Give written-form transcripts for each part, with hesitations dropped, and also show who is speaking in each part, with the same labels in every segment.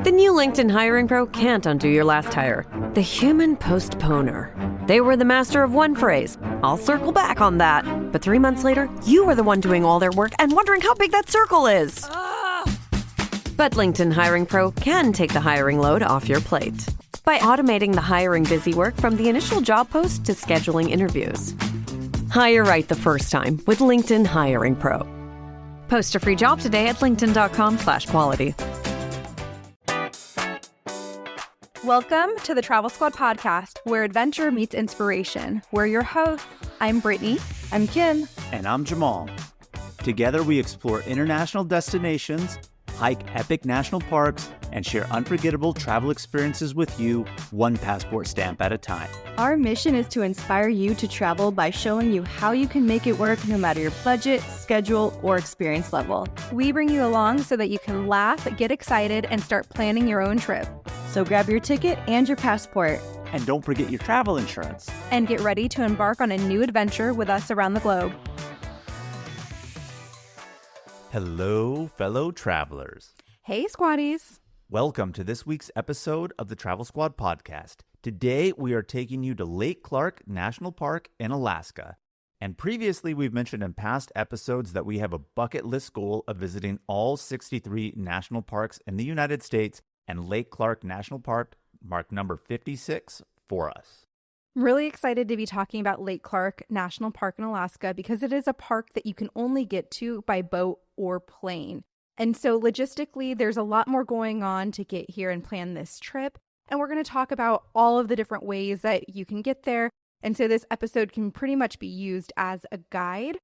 Speaker 1: The new LinkedIn Hiring Pro can't undo your last hire. The human postponer. They were the master of one phrase. I'll circle back on that. But 3 months later, you were the one doing all their work and wondering how big that circle is. But LinkedIn Hiring Pro can take the hiring load off your plate by automating the hiring busy work from the initial job post to scheduling interviews. Hire right the first time with LinkedIn Hiring Pro. Post a free job today at linkedin.com/quality.
Speaker 2: Welcome to the Travel Squad podcast, where adventure meets inspiration. We're your hosts. I'm Brittany.
Speaker 3: I'm Kim.
Speaker 4: And I'm Jamal. Together we explore international destinations, hike epic national parks, and share unforgettable travel experiences with you, one passport stamp at a time.
Speaker 3: Our mission is to inspire you to travel by showing you how you can make it work no matter your budget, schedule, or experience level.
Speaker 2: We bring you along so that you can laugh, get excited, and start planning your own trip.
Speaker 3: So grab your ticket and your passport.
Speaker 4: And don't forget your travel insurance.
Speaker 2: And get ready to embark on a new adventure with us around the globe.
Speaker 4: Hello, fellow travelers.
Speaker 2: Hey, squaddies.
Speaker 4: Welcome to this week's episode of the Travel Squad podcast. Today, we are taking you to Lake Clark National Park in Alaska. And previously, we've mentioned in past episodes that we have a bucket list goal of visiting all 63 national parks in the United States, and Lake Clark National Park marked number 56 for us.
Speaker 2: I'm really excited to be talking about Lake Clark National Park in Alaska because it is a park that you can only get to by boat or plane. And so logistically, there's a lot more going on to get here and plan this trip. And we're going to talk about all of the different ways that you can get there. And so this episode can pretty much be used as a guide.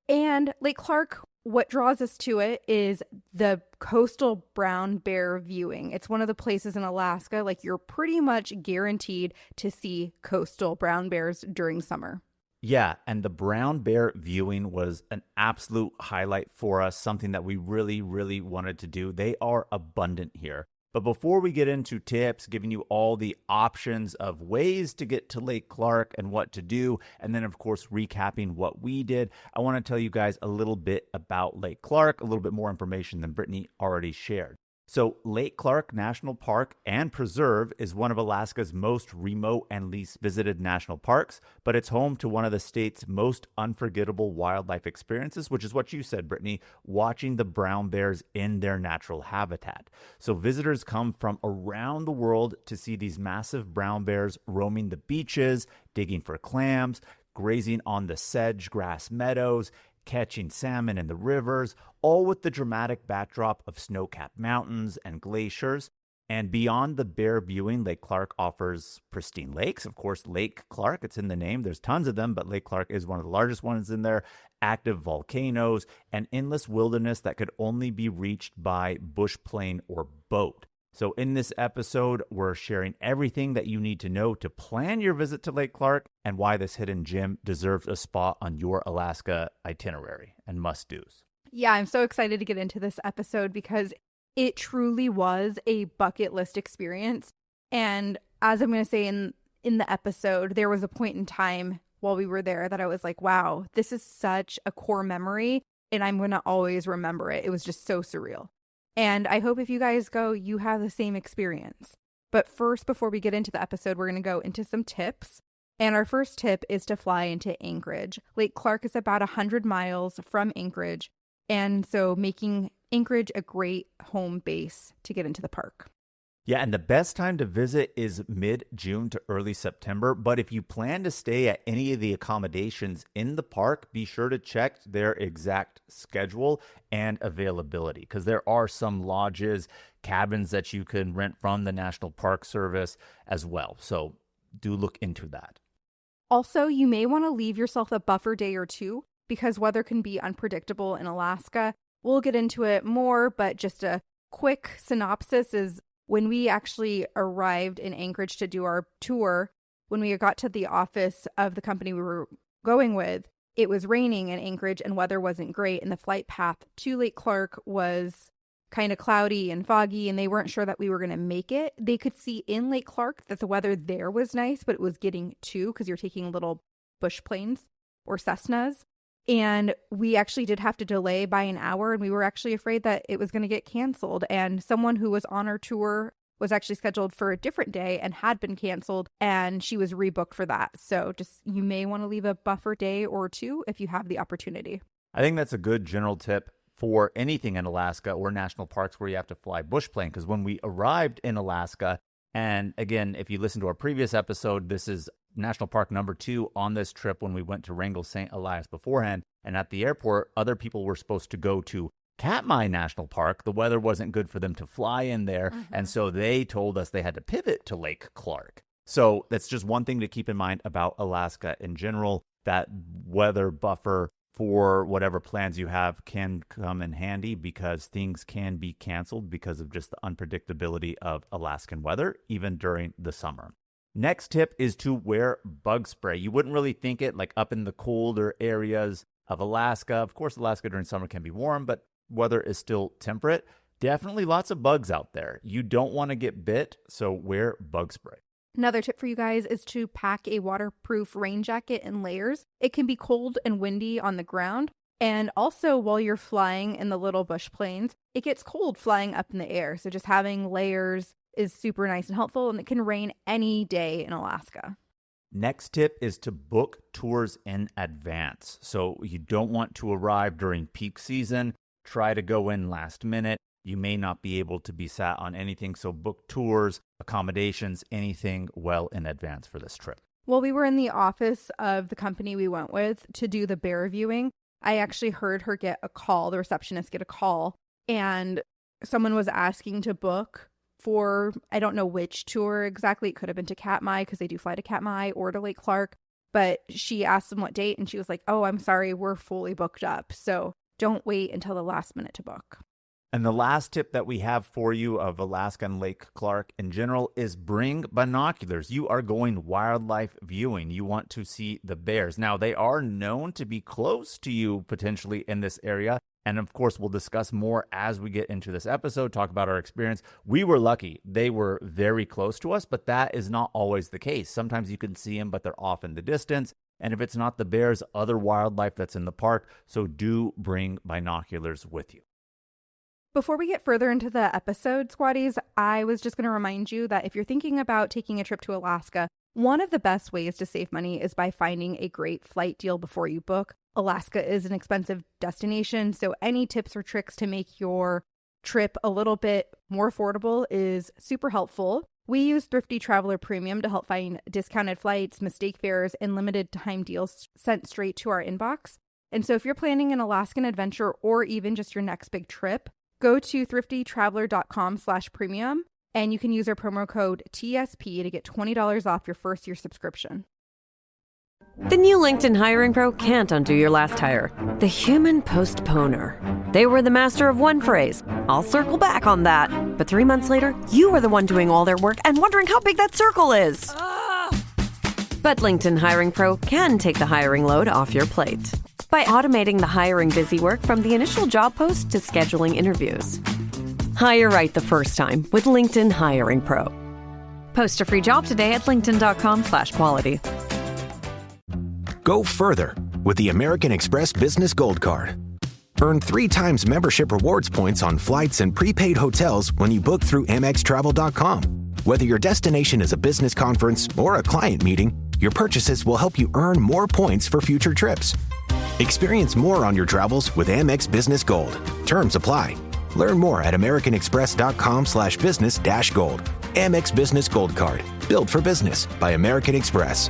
Speaker 2: And Lake Clark, what draws us to it is the coastal brown bear viewing. It's one of the places in Alaska, like you're pretty much guaranteed to see coastal brown bears during summer.
Speaker 4: Yeah, and the brown bear viewing was an absolute highlight for us, something that we really wanted to do. They are abundant here. But before we get into tips, giving you all the options of ways to get to Lake Clark and what to do, and then, of course, recapping what we did, I want to tell you guys a little bit about Lake Clark, a little bit more information than Brittany already shared. So Lake Clark National Park and Preserve is one of Alaska's most remote and least visited national parks, but it's home to one of the state's most unforgettable wildlife experiences, which is what you said, Brittany, watching the brown bears in their natural habitat. So visitors come from around the world to see these massive brown bears roaming the beaches, digging for clams, grazing on the sedge grass meadows, catching salmon in the rivers, all with the dramatic backdrop of snow-capped mountains and glaciers. And beyond the bear viewing, Lake Clark offers pristine lakes. Of course, Lake Clark, it's in the name. There's tons of them, but Lake Clark is one of the largest ones in there. Active volcanoes and endless wilderness that could only be reached by bush plane or boat. So in this episode, we're sharing everything that you need to know to plan your visit to Lake Clark and why this hidden gem deserves a spot on your Alaska itinerary and must-dos.
Speaker 2: Yeah, I'm so excited to get into this episode because it truly was a bucket list experience. And as I'm going to say in the episode, there was a point in time while we were there that I was like, wow, this is such a core memory and I'm going to always remember it. It was just so surreal. And I hope if you guys go, you have the same experience. But first, before we get into the episode, we're going to go into some tips. And our first tip is to fly into Anchorage. Lake Clark is about 100 miles from Anchorage. And so making Anchorage a great home base to get into the park.
Speaker 4: Yeah, and the best time to visit is mid-June to early September. But if you plan to stay at any of the accommodations in the park, be sure to check their exact schedule and availability, because there are some lodges, cabins that you can rent from the National Park Service as well. So do look into that.
Speaker 2: Also, you may want to leave yourself a buffer day or two because weather can be unpredictable in Alaska. We'll get into it more, but just a quick synopsis is when we actually arrived in Anchorage to do our tour, when we got to the office of the company we were going with, it was raining in Anchorage and weather wasn't great. And the flight path to Lake Clark was kind of cloudy and foggy, and they weren't sure that we were going to make it. They could see in Lake Clark that the weather there was nice, but it was getting too, because you're taking little bush planes or Cessnas. And we actually did have to delay by an hour, and we were actually afraid that it was going to get canceled. And someone who was on our tour was actually scheduled for a different day and had been canceled, and she was rebooked for that. So just you may want to leave a buffer day or two if you have the opportunity.
Speaker 4: I think that's a good general tip for anything in Alaska or national parks where you have to fly bush plane. Because when we arrived in Alaska, and again, if you listen to our previous episode, this is National Park number 2 on this trip when we went to Wrangell St. Elias beforehand. And at the airport, other people were supposed to go to Katmai National Park. The weather wasn't good for them to fly in there. And so they told us they had to pivot to Lake Clark. So that's just one thing to keep in mind about Alaska in general. That weather buffer for whatever plans you have can come in handy because things can be canceled because of just the unpredictability of Alaskan weather, even during the summer. Next tip is to wear bug spray. You wouldn't really think it like up in the colder areas of Alaska. Of course, Alaska during summer can be warm, but weather is still temperate. Definitely lots of bugs out there. You don't want to get bit, so wear bug spray.
Speaker 2: Another tip for you guys is to pack a waterproof rain jacket in layers. It can be cold and windy on the ground. And also while you're flying in the little bush planes, it gets cold flying up in the air. So just having layers is super nice and helpful, and it can rain any day in Alaska.
Speaker 4: Next tip is to book tours in advance. So you don't want to arrive during peak season. Try to go in last minute. You may not be able to be sat on anything, so book tours, accommodations, anything well in advance for this trip.
Speaker 2: While we were in the office of the company we went with to do the bear viewing, I actually heard her get a call, the receptionist get a call, and someone was asking to book for, I don't know which tour exactly. It could have been to Katmai because they do fly to Katmai or to Lake Clark, but she asked them what date, and she was like, oh, I'm sorry, we're fully booked up. So don't wait until the last minute to book.
Speaker 4: And the last tip that we have for you of Alaska and Lake Clark in general is bring binoculars. You are going wildlife viewing. You want to see the bears. Now, they are known to be close to you potentially in this area. And of course, we'll discuss more as we get into this episode, talk about our experience. We were lucky. They were very close to us, but that is not always the case. Sometimes you can see them, but they're off in the distance. And if it's not the bears, other wildlife that's in the park. So do bring binoculars with you.
Speaker 2: Before we get further into the episode, Squatties, I was just going to remind you that if you're thinking about taking a trip to Alaska, one of the best ways to save money is by finding a great flight deal before you book. Alaska is an expensive destination, so any tips or tricks to make your trip a little bit more affordable is super helpful. We use Thrifty Traveler Premium to help find discounted flights, mistake fares, and limited time deals sent straight to our inbox. And so if you're planning an Alaskan adventure or even just your next big trip, go to thriftytraveler.com/premium, and you can use our promo code TSP to get $20 off your first year subscription.
Speaker 1: The new LinkedIn Hiring Pro can't undo your last hire. The human postponer. They were the master of one phrase. I'll circle back on that. But 3 months later, you were the one doing all their work and wondering how big that circle is. But LinkedIn Hiring Pro can take the hiring load off your plate by automating the hiring busy work from the initial job post to scheduling interviews. Hire right the first time with LinkedIn Hiring Pro. Post a free job today at linkedin.com/quality.
Speaker 5: Go further with the American Express Business Gold Card. Earn 3 times membership rewards points on flights and prepaid hotels when you book through AmexTravel.com. Whether your destination is a business conference or a client meeting, your purchases will help you earn more points for future trips. Experience more on your travels with Amex Business Gold. Terms apply. Learn more at americanexpress.com/business-gold. Amex Business Gold Card. Built for business by American Express.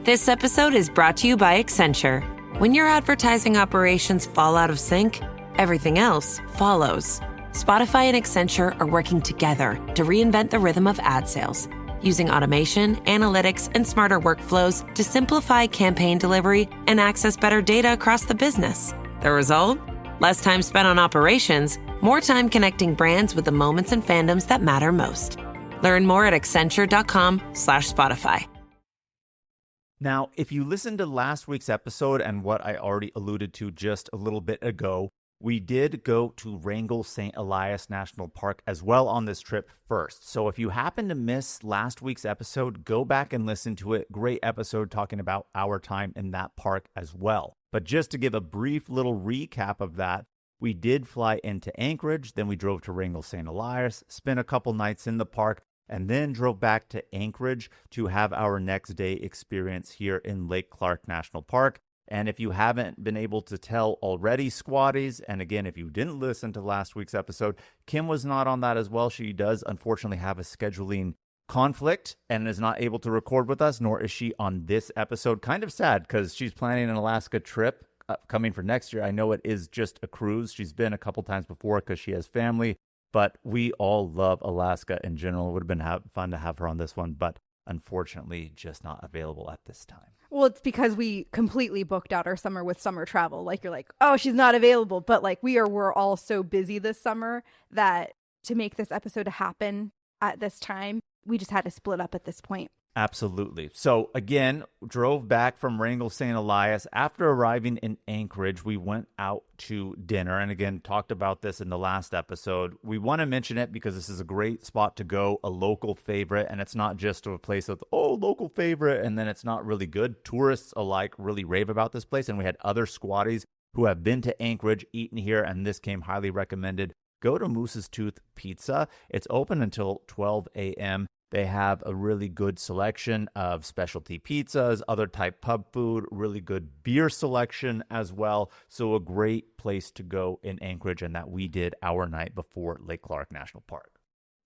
Speaker 6: This episode is brought to you by Accenture. When your advertising operations fall out of sync, everything else follows. Spotify and Accenture are working together to reinvent the rhythm of ad sales, using automation, analytics, and smarter workflows to simplify campaign delivery and access better data across the business. The result? Less time spent on operations, more time connecting brands with the moments and fandoms that matter most. Learn more at accenture.com/Spotify.
Speaker 4: Now, if you listened to last week's episode and what I already alluded to just a little bit ago, We did go to Wrangell St. Elias National Park as well on this trip first. So if you happen to miss last week's episode, go back and listen to it. Great episode talking about our time in that park as well. But just to give a brief little recap of that, we did fly into Anchorage, then we drove to Wrangell St. Elias, spent a couple nights in the park, and then drove back to Anchorage to have our next day experience here in Lake Clark National Park. And if you haven't been able to tell already, squatties, and again, if you didn't listen to last week's episode, Kim was not on that as well. She does unfortunately have a scheduling conflict and is not able to record with us, nor is she on this episode. Kind of sad because she's planning an Alaska trip coming for next year. I know it is just a cruise. She's been a couple times before because she has family, but we all love Alaska in general. It would have been fun to have her on this one, but unfortunately just not available at this time.
Speaker 2: Well, it's because we completely booked out our summer with summer travel. Like, you're like, oh, she's not available. But like, we're all so busy this summer that to make this episode happen at this time, we just had to split up at this point.
Speaker 4: Absolutely. So again, drove back from Wrangell St. Elias. After arriving in Anchorage, we went out to dinner. And again, talked about this in the last episode. We want to mention it because this is a great spot to go, a local favorite. And it's not just a place of, local favorite, and then it's not really good. Tourists alike really rave about this place. And we had other squatties who have been to Anchorage, eaten here, and this came highly recommended. Go to Moose's Tooth Pizza. It's open until 12 a.m. They have a really good selection of specialty pizzas, other type pub food, really good beer selection as well. So a great place to go in Anchorage, and that we did our night before Lake Clark National Park.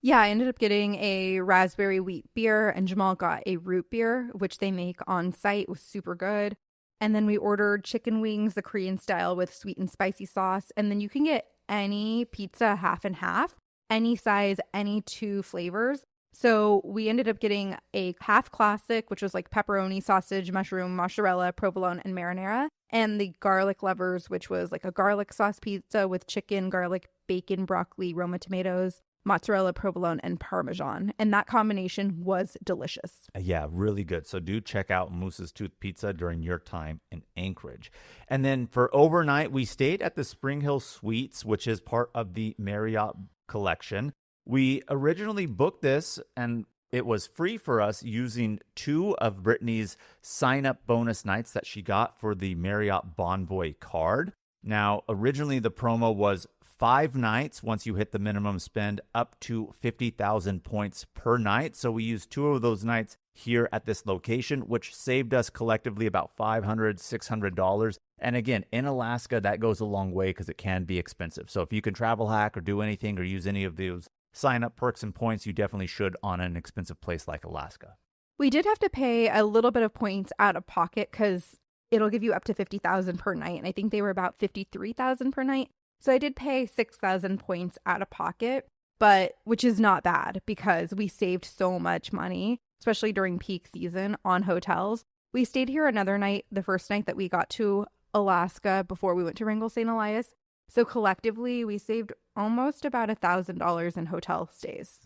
Speaker 2: Yeah, I ended up getting a raspberry wheat beer, and Jamal got a root beer, which they make on site. It was super good. And then we ordered chicken wings, the Korean style with sweet and spicy sauce. And then you can get any pizza half and half, any size, any 2 flavors. So we ended up getting a half classic, which was like pepperoni, sausage, mushroom, mozzarella, provolone, and marinara. And the garlic lovers, which was like a garlic sauce pizza with chicken, garlic, bacon, broccoli, Roma tomatoes, mozzarella, provolone, and parmesan. And that combination was delicious.
Speaker 4: Yeah, really good. So do check out Moose's Tooth Pizza during your time in Anchorage. And then for overnight, we stayed at the Spring Hill Suites, which is part of the Marriott collection. We originally booked this, and it was free for us using 2 of Brittany's sign-up bonus nights that she got for the Marriott Bonvoy card. Now, originally the promo was 5 nights once you hit the minimum spend, up to 50,000 points per night. So we used 2 of those nights here at this location, which saved us collectively about $500, $600. And again, in Alaska, that goes a long way because it can be expensive. So if you can travel hack or do anything or use any of those sign-up perks and points, you definitely should on an expensive place like Alaska.
Speaker 2: We did have to pay a little bit of points out of pocket because it'll give you up to 50,000 per night. And I think they were about 53,000 per night. So I did pay 6,000 points out of pocket, but which is not bad because we saved so much money, especially during peak season on hotels. We stayed here another night, the first night that we got to Alaska before we went to Wrangell St. Elias. So collectively, we saved almost about $1,000 in hotel stays.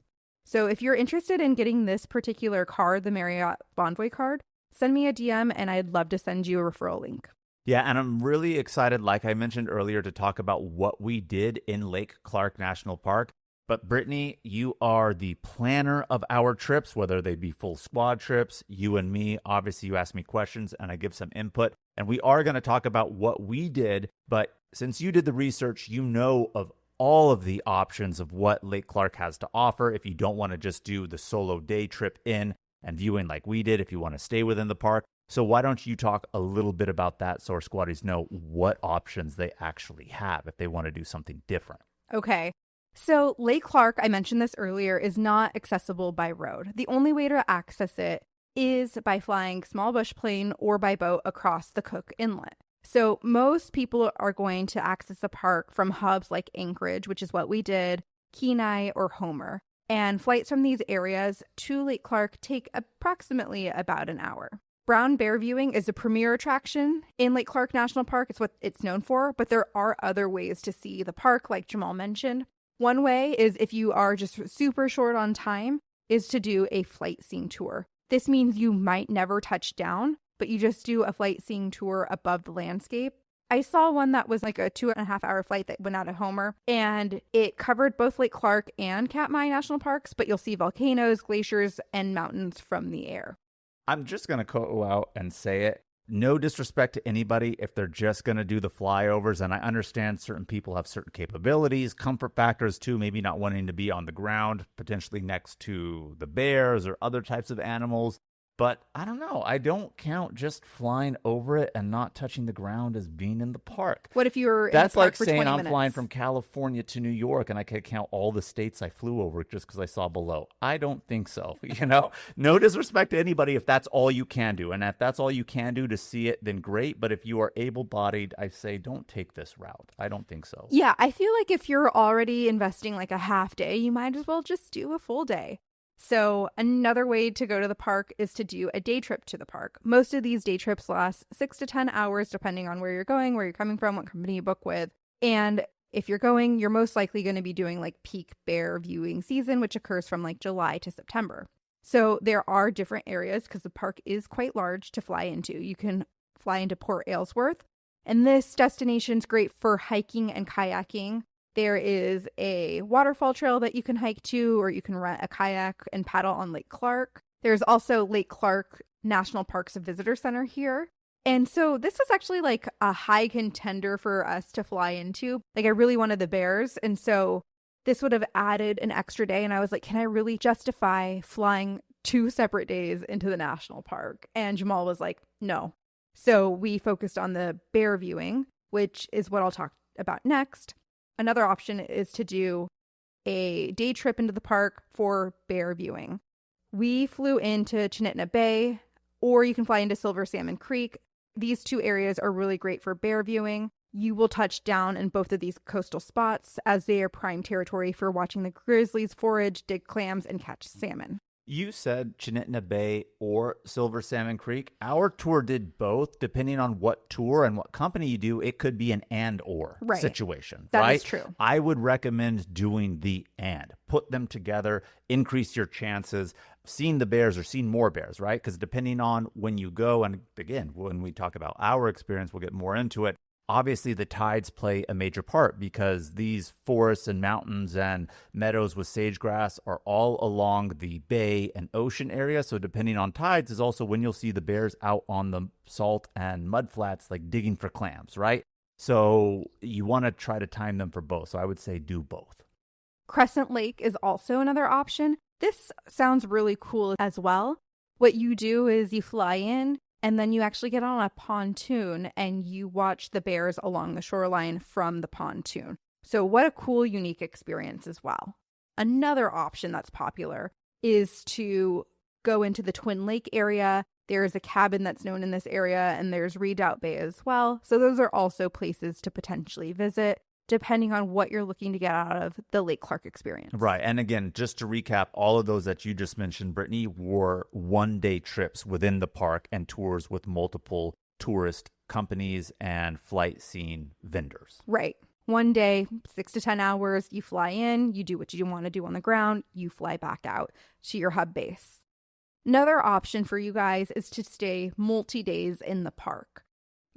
Speaker 2: So if you're interested in getting this particular card, the Marriott Bonvoy card, send me a DM and I'd love to send you a referral link.
Speaker 4: Yeah, and I'm really excited, like I mentioned earlier, to talk about what we did in Lake Clark National Park. But Brittany, you are the planner of our trips, whether they be full squad trips, you and me. Obviously, you ask me questions and I give some input. And we are going to talk about what we did. But since you did the research, you know of all of the options of what Lake Clark has to offer. If you don't want to just do the solo day trip in and viewing like we did, if you want to stay within the park. So why don't you talk a little bit about that so our squaddies know what options they actually have if they want to do something different.
Speaker 2: Okay. So Lake Clark, I mentioned this earlier, is not accessible by road. The only way to access it is by flying small bush plane or by boat across the Cook Inlet. So most people are going to access the park from hubs like Anchorage, which is what we did, Kenai, or Homer. And flights from these areas to Lake Clark take approximately about an hour. Brown bear viewing is a premier attraction in Lake Clark National Park. It's what it's known for, but there are other ways to see the park, like Jamal mentioned. One way is, if you are just super short on time, is to do a flight seeing tour. This means you might never touch down, but you just do a flight seeing tour above the landscape. I saw one that was like a 2.5 hour flight that went out of Homer, and it covered both Lake Clark and Katmai National Parks, but you'll see volcanoes, glaciers, and mountains from the air.
Speaker 4: I'm just going to go out and say it. No disrespect to anybody if they're just going to do the flyovers. And I understand certain people have certain capabilities, comfort factors too, maybe not wanting to be on the ground, potentially next to the bears or other types of animals. But I don't know. I don't count just flying over it and not touching the ground as being in the park.
Speaker 2: What if you were in
Speaker 4: That's
Speaker 2: the park
Speaker 4: like
Speaker 2: for
Speaker 4: saying
Speaker 2: 20
Speaker 4: I'm
Speaker 2: minutes?
Speaker 4: flying from California to New York and I could count all the states I flew over just because I saw below. I don't think so. No disrespect to anybody if that's all you can do. And if that's all you can do to see it, then great. But if you are able-bodied, I say don't take this route. I don't think so.
Speaker 2: Yeah, I feel like if you're already investing like a half day, you might as well just do a full day. So another way to go to the park is to do a day trip to the park. Most of these day trips last 6 to 10 hours, depending on where you're going, where you're coming from, what company you book with. And if you're going, you're most likely going to be doing like peak bear viewing season, which occurs from like July to September. So there are different areas because the park is quite large to fly into. You can fly into Port Aylesworth, and this destination's great for hiking and kayaking. There is a waterfall trail that you can hike to, or you can rent a kayak and paddle on Lake Clark. There's also Lake Clark National Parks Visitor Center here. And so this is actually like a high contender for us to fly into. Like I really wanted the bears. And so this would have added an extra day. And I was like, can I really justify flying 2 separate days into the national park? And Jamal was like, no. So we focused on the bear viewing, which is what I'll talk about next. Another option is to do a day trip into the park for bear viewing. We flew into Chinitna Bay, or you can fly into Silver Salmon Creek. These 2 areas are really great for bear viewing. You will touch down in both of these coastal spots as they are prime territory for watching the grizzlies forage, dig clams, and catch salmon.
Speaker 4: You said Chinitna Bay or Silver Salmon Creek. Our tour did both. Depending on what tour and what company you do, it could be an and/or situation.
Speaker 2: That is true.
Speaker 4: I would recommend doing the and. Put them together, increase your chances of seeing the bears or seeing more bears, right? Because depending on when you go, and again, when we talk about our experience, we'll get more into it. Obviously, the tides play a major part because these forests and mountains and meadows with sagegrass are all along the bay and ocean area. So depending on tides is also when you'll see the bears out on the salt and mud flats, like digging for clams, right? So you want to try to time them for both. So I would say do both.
Speaker 2: Crescent Lake is also another option. This sounds really cool as well. What you do is you fly in, and then you actually get on a pontoon and you watch the bears along the shoreline from the pontoon. So what a cool, unique experience as well. Another option that's popular is to go into the Twin Lake area. There's a cabin that's known in this area, and there's Redoubt Bay as well. So those are also places to potentially visit, depending on what you're looking to get out of the Lake Clark experience.
Speaker 4: Right. And again, just to recap, all of those that you just mentioned, Brittany, were one-day trips within the park and tours with multiple tourist companies and flight-seeing vendors.
Speaker 2: Right. One day, 6 to 10 hours, you fly in, you do what you want to do on the ground, you fly back out to your hub base. Another option for you guys is to stay multi-days in the park.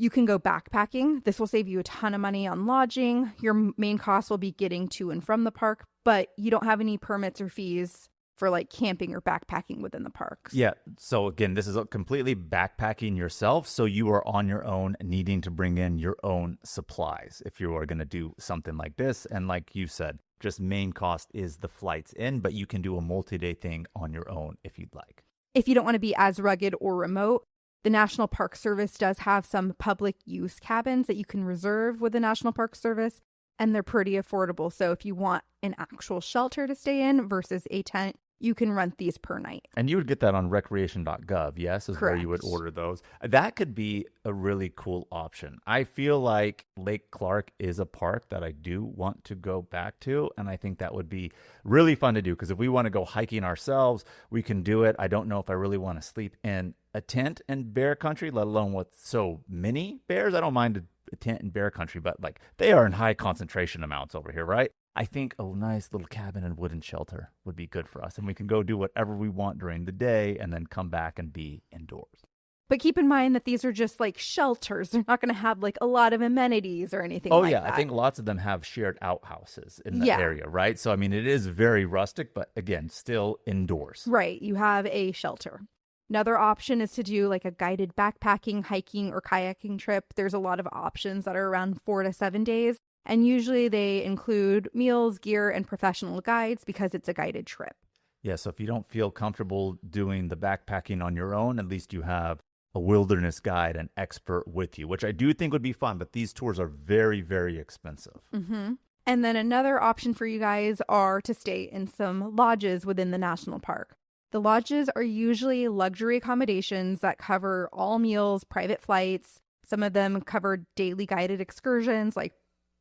Speaker 2: You can go backpacking. This will save you a ton of money on lodging. Your main cost will be getting to and from the park, but you don't have any permits or fees for like camping or backpacking within the parks.
Speaker 4: Yeah. So again, this is completely backpacking yourself. So you are on your own, needing to bring in your own supplies if you are going to do something like this. And like you said, just main cost is the flights in, but you can do a multi-day thing on your own if you'd like.
Speaker 2: If you don't want to be as rugged or remote, the National Park Service does have some public use cabins that you can reserve with the National Park Service, and they're pretty affordable. So if you want an actual shelter to stay in versus a tent, you can rent these per night.
Speaker 4: And you would get that on recreation.gov, yes, is
Speaker 2: Correct.
Speaker 4: where you would order those. That could be a really cool option. I feel like Lake Clark is a park that I do want to go back to, and I think that would be really fun to do because if we want to go hiking ourselves, we can do it. I don't know if I really want to sleep in a tent in bear country, let alone with so many bears. I don't mind a tent in bear country, but like they are in high concentration amounts over here, right? I think a nice little cabin and wooden shelter would be good for us. And we can go do whatever we want during the day and then come back and be indoors.
Speaker 2: But keep in mind that these are just like shelters. They're not going to have like a lot of amenities or anything like that.
Speaker 4: I think lots of them have shared outhouses in the
Speaker 2: Yeah.
Speaker 4: area, right? So, I mean, it is very rustic, but again, still indoors.
Speaker 2: Right. You have a shelter. Another option is to do like a guided backpacking, hiking, or kayaking trip. There's a lot of options that are around 4 to 7 days. And usually they include meals, gear, and professional guides because it's a guided trip.
Speaker 4: Yeah, so if you don't feel comfortable doing the backpacking on your own, at least you have a wilderness guide, an expert with you, which I do think would be fun, but these tours are very, very expensive.
Speaker 2: Mm-hmm. And then another option for you guys are to stay in some lodges within the national park. The lodges are usually luxury accommodations that cover all meals, private flights. Some of them cover daily guided excursions like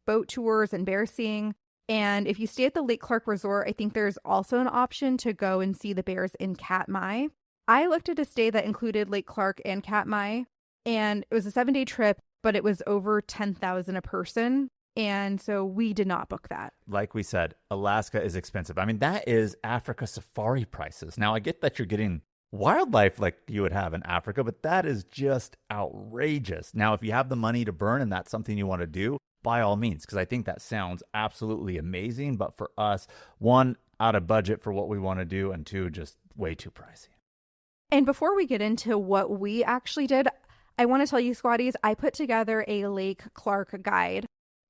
Speaker 2: boat tours and bear seeing. And if you stay at the Lake Clark Resort, I think there's also an option to go and see the bears in Katmai. I looked at a stay that included Lake Clark and Katmai, and it was a 7-day trip, but it was over $10,000 a person. And so we did not book that.
Speaker 4: Like we said, Alaska is expensive. I mean, that is Africa safari prices. Now, I get that you're getting wildlife like you would have in Africa, but that is just outrageous. Now, if you have the money to burn and that's something you want to do, by all means, because I think that sounds absolutely amazing. But for us, one, out of budget for what we want to do, and two, just way too pricey.
Speaker 2: And before we get into what we actually did, I want to tell you, squaddies, I put together a Lake Clark guide.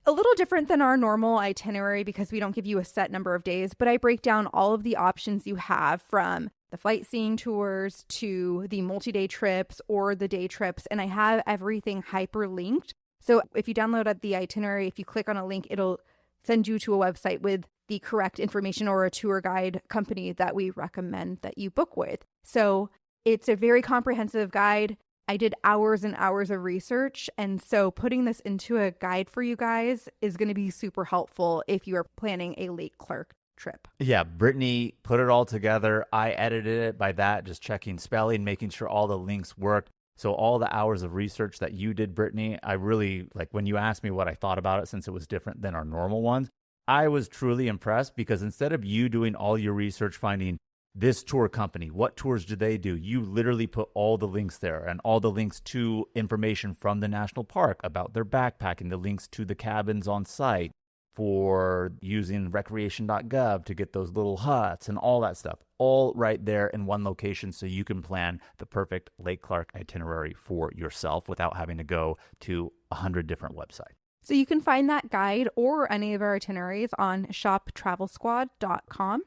Speaker 2: A little different than our normal itinerary because we don't give you a set number of days, but I break down all of the options you have from the flight seeing tours to the multi-day trips or the day trips, and I have everything hyperlinked. So if you download the itinerary, if you click on a link, it'll send you to a website with the correct information or a tour guide company that we recommend that you book with. So it's a very comprehensive guide. I did hours and hours of research. And so putting this into a guide for you guys is going to be super helpful if you are planning a Lake Clark trip.
Speaker 4: Yeah, Brittany put it all together. I edited it by that, just checking spelling, making sure all the links worked. So all the hours of research that you did, Brittany, I really, like when you asked me what I thought about it, since it was different than our normal ones, I was truly impressed because instead of you doing all your research, finding this tour company, what tours do they do? You literally put all the links there and all the links to information from the national park about their backpacking, the links to the cabins on site for using recreation.gov to get those little huts and all that stuff, all right there in one location so you can plan the perfect Lake Clark itinerary for yourself without having to go to 100 different websites.
Speaker 2: So you can find that guide or any of our itineraries on shoptravelsquad.com.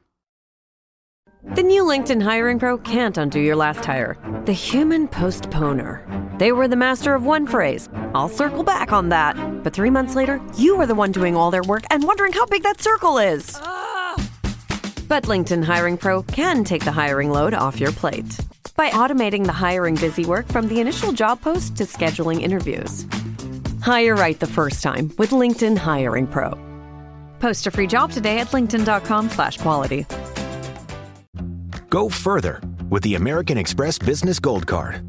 Speaker 1: The new LinkedIn Hiring Pro can't undo your last hire. The human postponer. They were the master of one phrase, I'll circle back on that. But 3 months later, you were the one doing all their work and wondering how big that circle is. But LinkedIn Hiring Pro can take the hiring load off your plate by automating the hiring busy work from the initial job post to scheduling interviews. Hire right the first time with LinkedIn Hiring Pro. Post a free job today at linkedin.com/quality.
Speaker 5: Go further with the American Express Business Gold Card.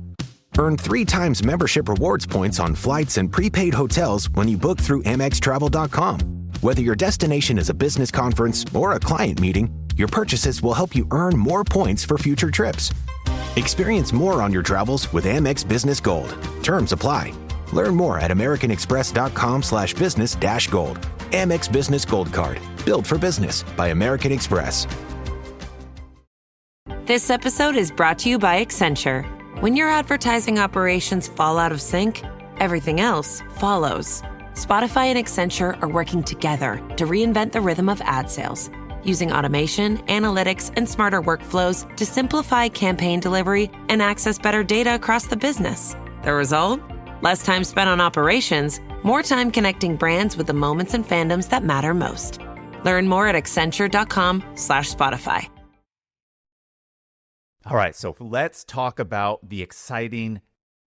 Speaker 5: Earn 3 times membership rewards points on flights and prepaid hotels when you book through AmexTravel.com. Whether your destination is a business conference or a client meeting, your purchases will help you earn more points for future trips. Experience more on your travels with Amex Business Gold. Terms apply. Learn more at americanexpress.com/business-gold. Amex Business Gold Card. Built for business by American Express.
Speaker 6: This episode is brought to you by Accenture. When your advertising operations fall out of sync, everything else follows. Spotify and Accenture are working together to reinvent the rhythm of ad sales, using automation, analytics, and smarter workflows to simplify campaign delivery and access better data across the business. The result? Less time spent on operations, more time connecting brands with the moments and fandoms that matter most. Learn more at accenture.com/Spotify.
Speaker 4: All right, so let's talk about the exciting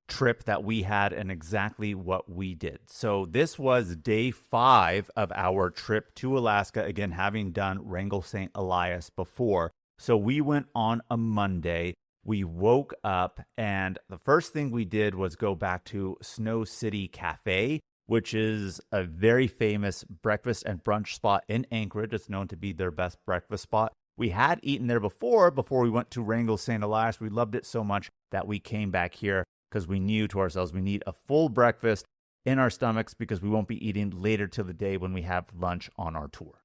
Speaker 4: trip that we had and exactly what we did. So this was day 5 of our trip to Alaska, again, having done Wrangell St. Elias before. So we went on a Monday. We woke up, and the first thing we did was go back to Snow City Cafe, which is a very famous breakfast and brunch spot in Anchorage. It's known to be their best breakfast spot. We had eaten there before we went to Wrangell St. Elias. We loved it so much that we came back here because we knew to ourselves we need a full breakfast in our stomachs because we won't be eating later till the day when we have lunch on our tour.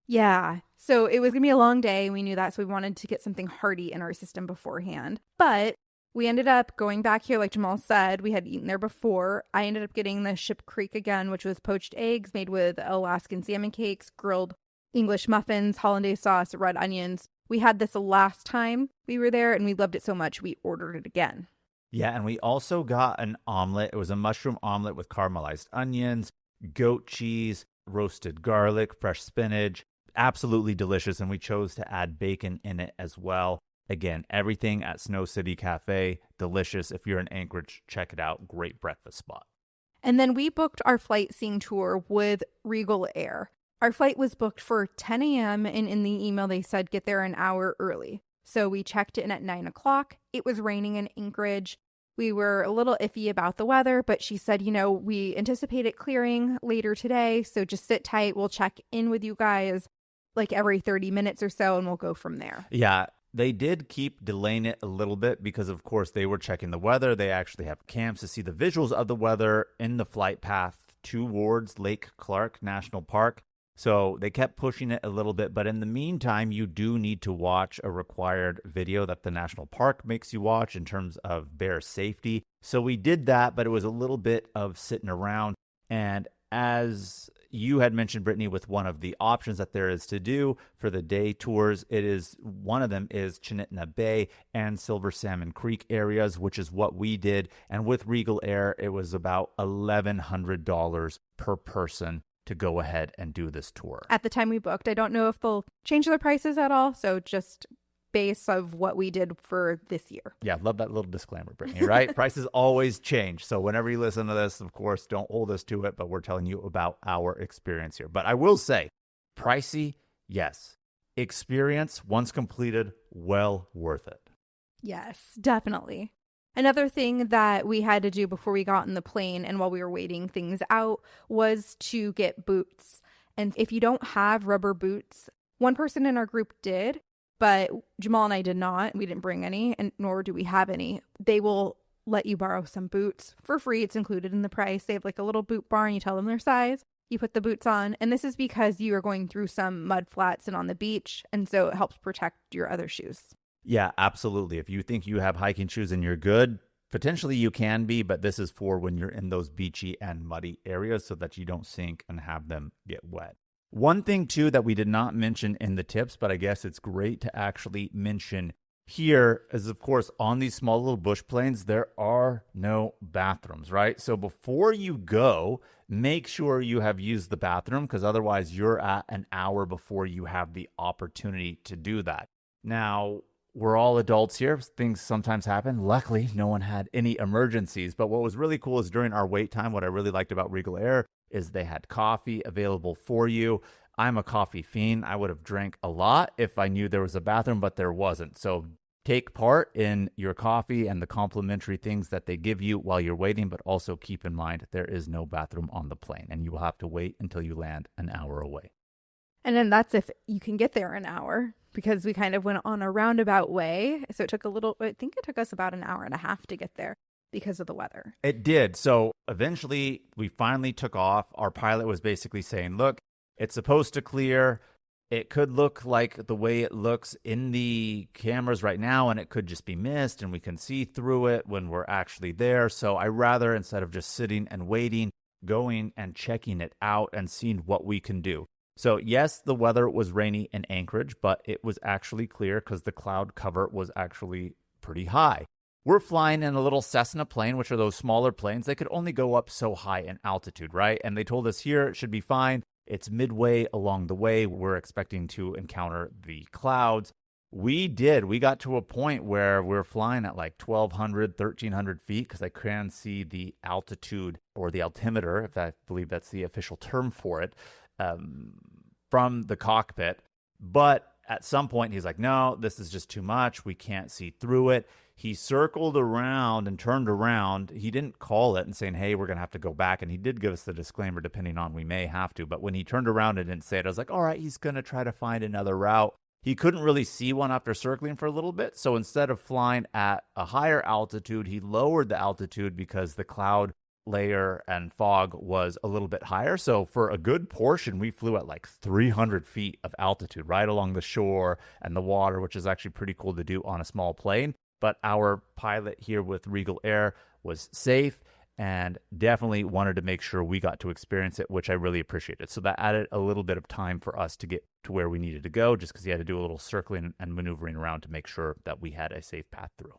Speaker 2: Yeah. So it was going to be a long day. We knew that. So we wanted to get something hearty in our system beforehand. But we ended up going back here, like Jamal said. We had eaten there before. I ended up getting the Ship Creek again, which was poached eggs made with Alaskan salmon cakes, grilled English muffins, hollandaise sauce, red onions. We had this last time we were there, and we loved it so much we ordered it again.
Speaker 4: Yeah, and we also got an omelet. It was a mushroom omelet with caramelized onions, goat cheese, roasted garlic, fresh spinach. Absolutely delicious, and we chose to add bacon in it as well. Again, everything at Snow City Cafe, delicious. If you're in Anchorage, check it out. Great breakfast spot.
Speaker 2: And then we booked our flight seeing tour with Regal Air. Our flight was booked for 10 a.m. and in the email they said get there an hour early. So we checked in at 9 o'clock. It was raining in Anchorage. We were a little iffy about the weather, but she said, we anticipate it clearing later today. So just sit tight. We'll check in with you guys like every 30 minutes or so, and we'll go from there.
Speaker 4: Yeah, they did keep delaying it a little bit because, of course, they were checking the weather. They actually have cams to see the visuals of the weather in the flight path towards Lake Clark National Park. So they kept pushing it a little bit. But in the meantime, you do need to watch a required video that the national park makes you watch in terms of bear safety. So we did that, but it was a little bit of sitting around. And as you had mentioned, Brittany, with one of the options that there is to do for the day tours, one of them is Chinitna Bay and Silver Salmon Creek areas, which is what we did. And with Regal Air, it was about $1,100 per person to go ahead and do this tour.
Speaker 2: At the time we booked, I don't know if they'll change their prices at all. So just base of what we did for this year.
Speaker 4: Yeah, love that little disclaimer, Brittany, right? Prices always change. So whenever you listen to this, of course, don't hold us to it, but we're telling you about our experience here. But I will say, pricey, yes. Experience, once completed, well worth it.
Speaker 2: Yes, definitely. Another thing that we had to do before we got on the plane and while we were waiting things out was to get boots. And if you don't have rubber boots, one person in our group did, but Jamal and I did not. We didn't bring any, and nor do we have any. They will let you borrow some boots for free. It's included in the price. They have like a little boot barn. You tell them their size. You put the boots on. And this is because you are going through some mud flats and on the beach. And so it helps protect your other shoes.
Speaker 4: Yeah, absolutely. If you think you have hiking shoes and you're good, potentially you can be, but this is for when you're in those beachy and muddy areas so that you don't sink and have them get wet. One thing, too, that we did not mention in the tips, but I guess it's great to actually mention here is, of course, on these small little bush planes, there are no bathrooms, right? So before you go, make sure you have used the bathroom because otherwise you're at an hour before you have the opportunity to do that. Now, we're all adults here. Things sometimes happen. Luckily, no one had any emergencies. But what was really cool is during our wait time, what I really liked about Regal Air is they had coffee available for you. I'm a coffee fiend. I would have drank a lot if I knew there was a bathroom, but there wasn't. So take part in your coffee and the complimentary things that they give you while you're waiting, but also keep in mind there is no bathroom on the plane and you will have to wait until you land an hour away.
Speaker 2: And then that's if you can get there an hour, because we kind of went on a roundabout way. So it took I think it took us about an hour and a half to get there because of the weather.
Speaker 4: It did. So eventually we finally took off. Our pilot was basically saying, look, it's supposed to clear. It could look like the way it looks in the cameras right now, and it could just be mist, and we can see through it when we're actually there. So I rather, instead of just sitting and waiting, going and checking it out and seeing what we can do. So yes, the weather was rainy in Anchorage, but it was actually clear because the cloud cover was actually pretty high. We're flying in a little Cessna plane, which are those smaller planes. They could only go up so high in altitude, right? And they told us here it should be fine. It's midway along the way. We're expecting to encounter the clouds. We did. We got to a point where we're flying at like 1,200, 1,300 feet because I can see the altitude or the altimeter, if I believe that's the official term for it, from the cockpit. But at some point, he's like, no, this is just too much. We can't see through it. He circled around and turned around. He didn't call it and saying, hey, we're going to have to go back. And he did give us the disclaimer, depending on we may have to. But when he turned around and didn't say it, I was like, all right, he's going to try to find another route. he couldn't really see one after circling for a little bit. So instead of flying at a higher altitude, he lowered the altitude because the cloud layer and fog was a little bit higher. So for a good portion, we flew at like 300 feet of altitude right along the shore and the water, which is actually pretty cool to do on a small plane. But our pilot here with Regal Air was safe and definitely wanted to make sure we got to experience it, which I really appreciated. So that added a little bit of time for us to get to where we needed to go, just because he had to do a little circling and maneuvering around to make sure that we had a safe path through.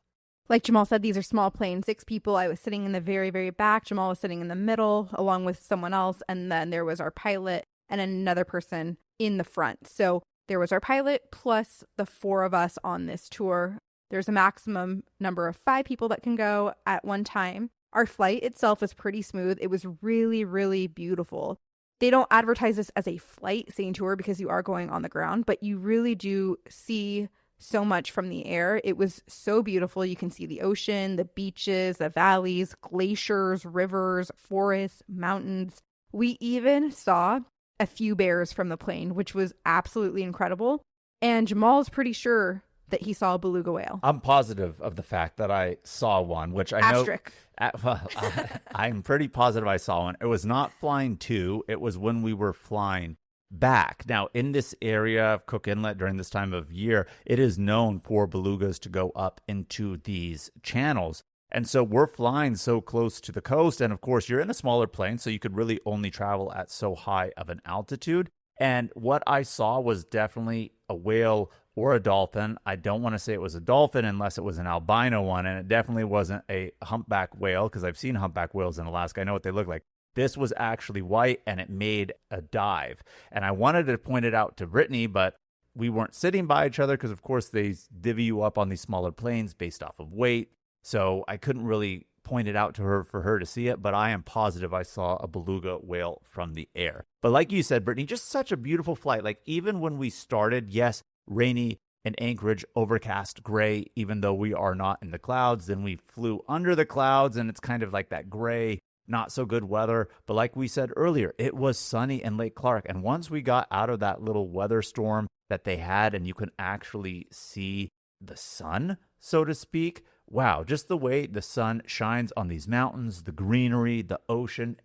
Speaker 2: Like Jamal said, these are small planes, 6 people. I was sitting in the very, very back. Jamal was sitting in the middle along with someone else. And then there was our pilot and another person in the front. So there was our pilot plus the 4 of us on this tour. There's a maximum number of 5 people that can go at one time. Our flight itself was pretty smooth. It was really, really beautiful. They don't advertise this as a flight seeing tour because you are going on the ground, but you really do see so much from the air. It was so beautiful. You can see the ocean, the beaches, the valleys, glaciers, rivers, forests, mountains. We even saw a few bears from the plane, which was absolutely incredible. And Jamal's pretty sure that he saw a beluga whale.
Speaker 4: I'm positive of the fact that I saw one, which I
Speaker 2: Asterisk.
Speaker 4: know. I'm pretty positive I saw one. It was not flying to. It was when we were flying back. Now, in this area of Cook Inlet during this time of year, it is known for belugas to go up into these channels. And so we're flying so close to the coast. And of course, you're in a smaller plane, so you could really only travel at so high of an altitude. And what I saw was definitely a whale or a dolphin. I don't want to say it was a dolphin unless it was an albino one. And it definitely wasn't a humpback whale, because I've seen humpback whales in Alaska. I know what they look like. This was actually white, and it made a dive. And I wanted to point it out to Brittany, but we weren't sitting by each other because, of course, they divvy you up on these smaller planes based off of weight. So I couldn't really point it out to her for her to see it, but I am positive I saw a beluga whale from the air. But like you said, Brittany, just such a beautiful flight. Like even when we started, yes, rainy in Anchorage, overcast, gray, even though we are not in the clouds. Then we flew under the clouds, and it's kind of like that gray, not so good weather. But like we said earlier, it was sunny in Lake Clark. And once we got out of that little weather storm that they had, and you can actually see the sun, so to speak, wow, just the way the sun shines on these mountains, the greenery, the ocean,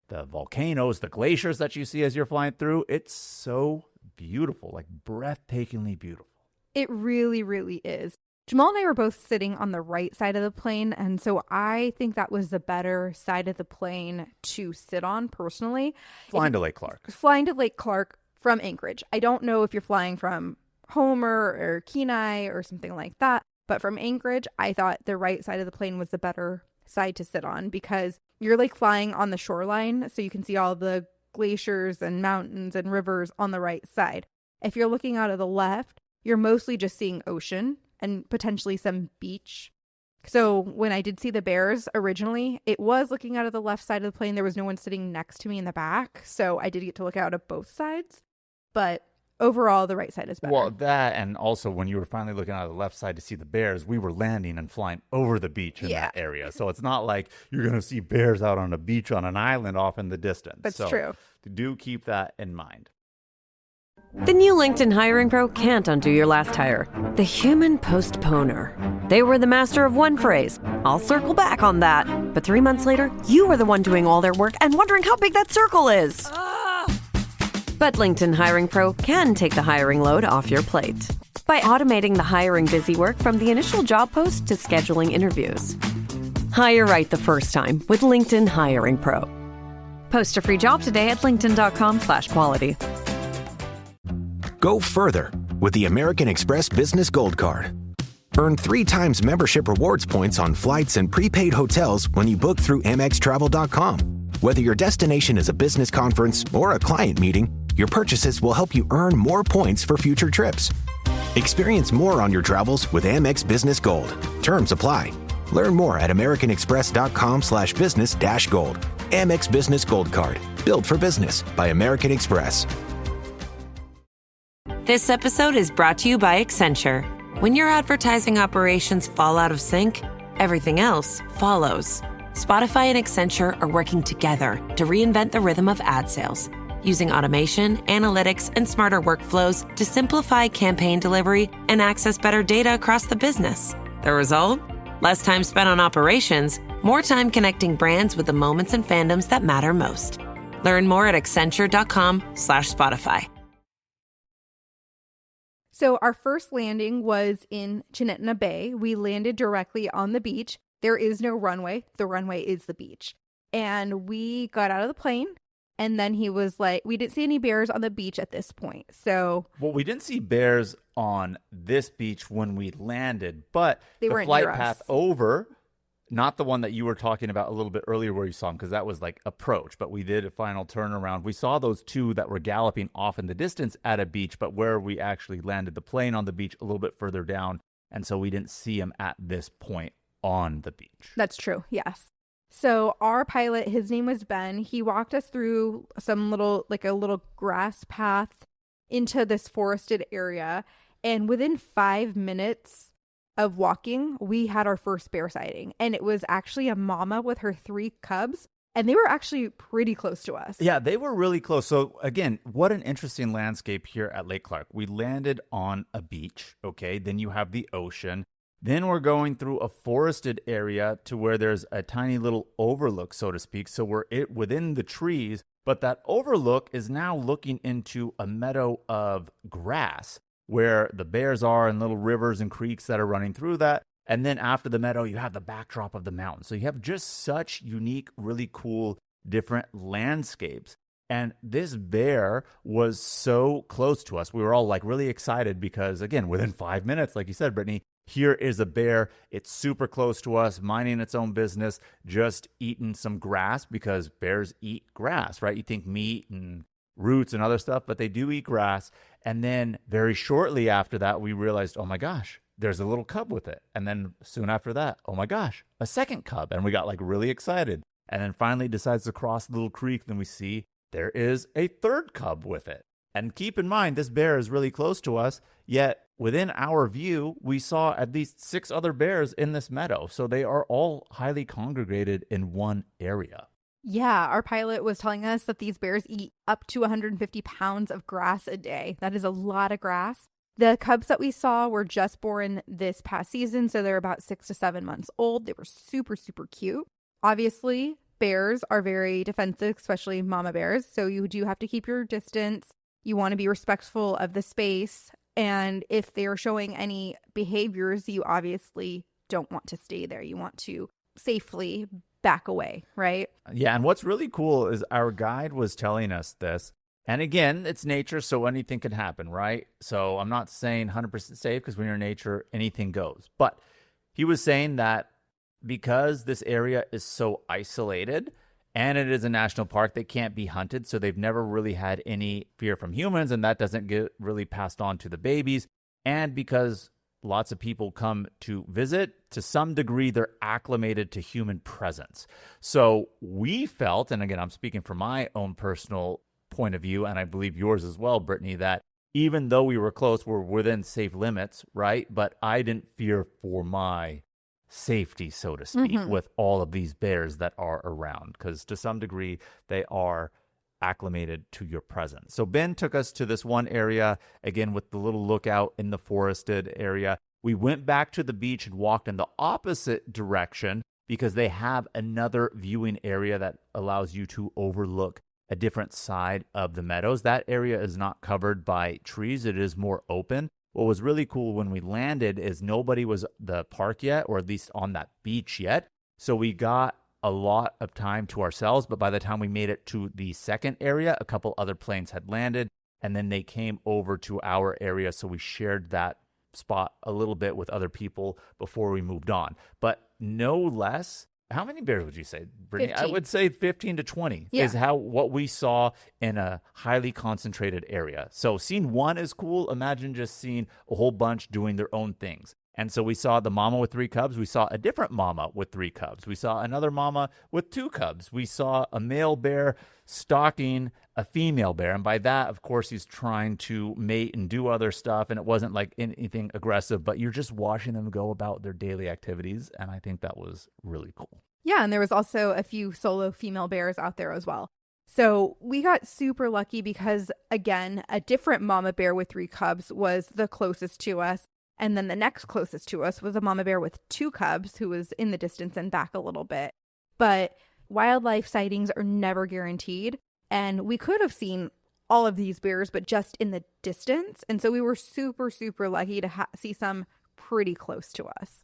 Speaker 4: the volcanoes, the glaciers that you see as you're flying through, it's so beautiful, like breathtakingly beautiful.
Speaker 2: It really, really is. Jamal and I were both sitting on the right side of the plane, and so I think that was the better side of the plane to sit on personally.
Speaker 4: Flying to Lake Clark.
Speaker 2: Flying to Lake Clark from Anchorage. I don't know if you're flying from Homer or Kenai or something like that, but from Anchorage, I thought the right side of the plane was the better side to sit on because you're like flying on the shoreline, so you can see all the glaciers and mountains and rivers on the right side. If you're looking out of the left, you're mostly just seeing ocean and potentially some beach. So when I did see the bears originally, it was looking out of the left side of the plane. There was no one sitting next to me in the back, so I did get to look out of both sides. But overall, the right side is better.
Speaker 4: Well, that, and also when you were finally looking out of the left side to see the bears, we were landing and flying over the beach in that area. So it's not like you're going to see bears out on a beach on an island off in the distance.
Speaker 2: That's true.
Speaker 4: Do keep that in mind.
Speaker 1: The new LinkedIn Hiring Pro can't undo your last hire. The human postponer. They were the master of one phrase. I'll circle back on that. But 3 months later, you were the one doing all their work and wondering how big that circle is. But LinkedIn Hiring Pro can take the hiring load off your plate by automating the hiring busy work from the initial job post to scheduling interviews. Hire right the first time with LinkedIn Hiring Pro. Post a free job today at linkedin.com/quality.
Speaker 5: Go further with the American Express Business Gold Card. Earn 3 times membership rewards points on flights and prepaid hotels when you book through AmexTravel.com. Whether your destination is a business conference or a client meeting, your purchases will help you earn more points for future trips. Experience more on your travels with Amex Business Gold. Terms apply. Learn more at americanexpress.com/business-gold. Amex Business Gold Card. Built for business by American Express.
Speaker 6: This episode is brought to you by Accenture. When your advertising operations fall out of sync, everything else follows. Spotify and Accenture are working together to reinvent the rhythm of ad sales. using automation, analytics, and smarter workflows to simplify campaign delivery and access better data across the business. The result? Less time spent on operations, more time connecting brands with the moments and fandoms that matter most. Learn more at accenture.com/Spotify.
Speaker 2: So our first landing was in Chinitna Bay. We landed directly on the beach. There is no runway. The runway is the beach. And we got out of the plane. And then he was like, we didn't see any bears on the beach at this point. So,
Speaker 4: well, we didn't see bears on this beach when we landed, but
Speaker 2: They
Speaker 4: the
Speaker 2: weren't
Speaker 4: flight
Speaker 2: near us.
Speaker 4: path over, not the one that you were talking about a little bit earlier where you saw them, because that was like approach, but we did a final turnaround. We saw those two that were galloping off in the distance at a beach, but where we actually landed the plane on the beach a little bit further down. And so we didn't see them at this point on the beach.
Speaker 2: that's true. Yes. So our pilot, his name was Ben. He walked us through some little grass path into this forested area. And within 5 minutes of walking, we had our first bear sighting. And it was actually a mama with her 3 cubs. And they were actually pretty close to us.
Speaker 4: Yeah, they were really close. So again, what an interesting landscape here at Lake Clark. We landed on a beach, okay? Then you have the ocean. Then we're going through a forested area to where there's a tiny little overlook, so to speak. So we're within the trees, but that overlook is now looking into a meadow of grass where the bears are and little rivers and creeks that are running through that. And then after the meadow, you have the backdrop of the mountain. So you have just such unique, really cool, different landscapes. And this bear was so close to us. We were all like really excited because, again, within 5 minutes, like you said, Brittany, here is a bear. It's super close to us, minding its own business, just eating some grass because bears eat grass, right? You think meat and roots and other stuff, but they do eat grass. And then very shortly after that, we realized, oh my gosh, there's a little cub with it. And then soon after that, oh my gosh, a second cub. And we got like really excited. And then finally decides to cross the little creek. Then we see there is a third cub with it. And keep in mind, this bear is really close to us, yet within our view, we saw at least 6 other bears in this meadow. So they are all highly congregated in one area.
Speaker 2: Yeah, our pilot was telling us that these bears eat up to 150 pounds of grass a day. That is a lot of grass. The cubs that we saw were just born this past season, so they're about 6 to 7 months old. They were super, super cute. Obviously, bears are very defensive, especially mama bears. So you do have to keep your distance. You want to be respectful of the space. And if they are showing any behaviors, you obviously don't want to stay there. You want to safely back away, right?
Speaker 4: Yeah, and what's really cool is our guide was telling us this. And again, it's nature, so anything can happen, right? So I'm not saying 100% safe because when you're in nature, anything goes. But he was saying that because this area is so isolated and it is a national park, they can't be hunted. So they've never really had any fear from humans, and that doesn't get really passed on to the babies. And because lots of people come to visit, to some degree, they're acclimated to human presence. So we felt, and again, I'm speaking from my own personal point of view, and I believe yours as well, Brittany, that even though we were close, we're within safe limits, right? But I didn't fear for my safety, so to speak, with all of these bears that are around, because to some degree, they are acclimated to your presence. So Ben took us to this one area, again, with the little lookout in the forested area. We went back to the beach and walked in the opposite direction because they have another viewing area that allows you to overlook a different side of the meadows. That area is not covered by trees. It is more open. What was really cool when we landed is nobody was at the park yet, or at least on that beach yet. So we got a lot of time to ourselves, but by the time we made it to the second area, a couple other planes had landed, and then they came over to our area, so we shared that spot a little bit with other people before we moved on. But no less, how many bears would you say, Brittany?
Speaker 2: 15.
Speaker 4: I would say 15 to 20
Speaker 2: Yeah.
Speaker 4: is what we saw in a highly concentrated area. So scene one is cool. Imagine just seeing a whole bunch doing their own things. And so we saw the mama with 3 cubs. We saw a different mama with 3 cubs. We saw another mama with 2 cubs. We saw a male bear stalking a female bear. And by that, of course, he's trying to mate and do other stuff. And it wasn't like anything aggressive, but you're just watching them go about their daily activities. And I think that was really cool.
Speaker 2: Yeah, and there was also a few solo female bears out there as well. So we got super lucky because, again, a different mama bear with 3 cubs was the closest to us. And then the next closest to us was a mama bear with 2 cubs who was in the distance and back a little bit. But wildlife sightings are never guaranteed. And we could have seen all of these bears, but just in the distance. And so we were super, super lucky to see some pretty close to us.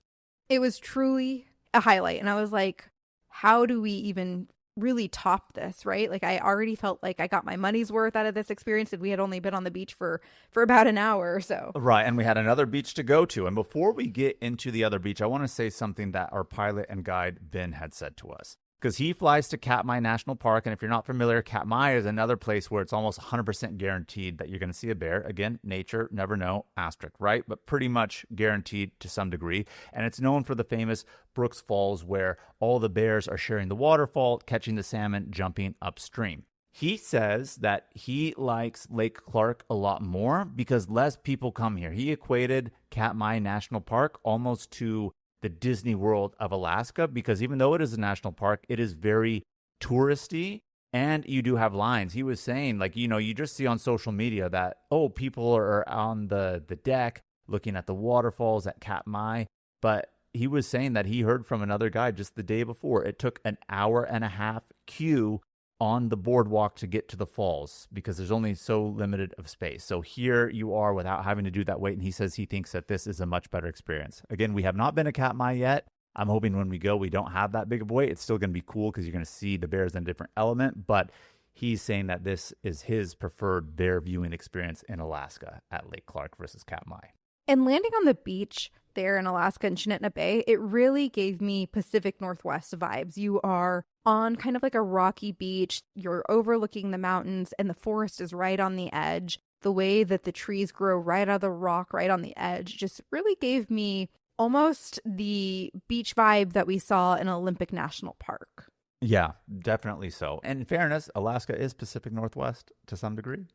Speaker 2: It was truly a highlight. And I was like, how do we even really top this, right? Like, I already felt like I got my money's worth out of this experience, and we had only been on the beach for about an hour or so.
Speaker 4: Right, and we had another beach to go to. And before we get into the other beach, I want to say something that our pilot and guide, Ben, had said to us. Because he flies to Katmai National Park, and if you're not familiar, Katmai is another place where it's almost 100% guaranteed that you're going to see a bear. Again, nature, never know, asterisk, right? But pretty much guaranteed to some degree. And it's known for the famous Brooks Falls, where all the bears are sharing the waterfall, catching the salmon, jumping upstream. He says that he likes Lake Clark a lot more because less people come here. He equated Katmai National Park almost to the Disney World of Alaska, because even though it is a national park, it is very touristy and you do have lines. He was saying, like, you just see on social media that, people are on the deck looking at the waterfalls at Katmai. But he was saying that he heard from another guy just the day before, it took an hour and a half queue on the boardwalk to get to the falls because there's only so limited of space. So here you are without having to do that wait. And he says he thinks that this is a much better experience. Again, we have not been to Katmai yet. I'm hoping when we go, we don't have that big of a wait. It's still going to be cool because you're going to see the bears in a different element. But he's saying that this is his preferred bear viewing experience in Alaska at Lake Clark versus Katmai.
Speaker 2: And landing on the beach there in Alaska in Chinitna Bay, it really gave me Pacific Northwest vibes. You are on kind of like a rocky beach. You're overlooking the mountains and the forest is right on the edge. The way that the trees grow right out of the rock, right on the edge, just really gave me almost the beach vibe that we saw in Olympic National Park.
Speaker 4: Yeah, definitely so. And in fairness, Alaska is Pacific Northwest to some degree.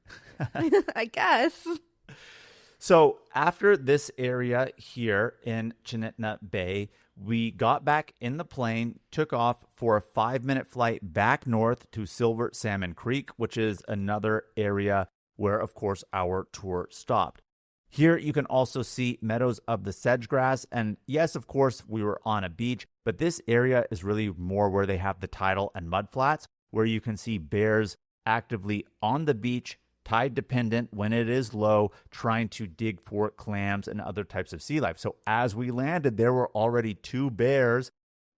Speaker 2: I guess.
Speaker 4: So after this area here in Chinitna Bay, we got back in the plane, took off for a 5-minute flight back north to Silver Salmon Creek, which is another area where, of course, our tour stopped. Here you can also see meadows of the sedge grass. And yes, of course, we were on a beach, but this area is really more where they have the tidal and mud flats, where you can see bears actively on the beach, tide dependent when it is low, trying to dig for clams and other types of sea life. So as we landed, there were already 2 bears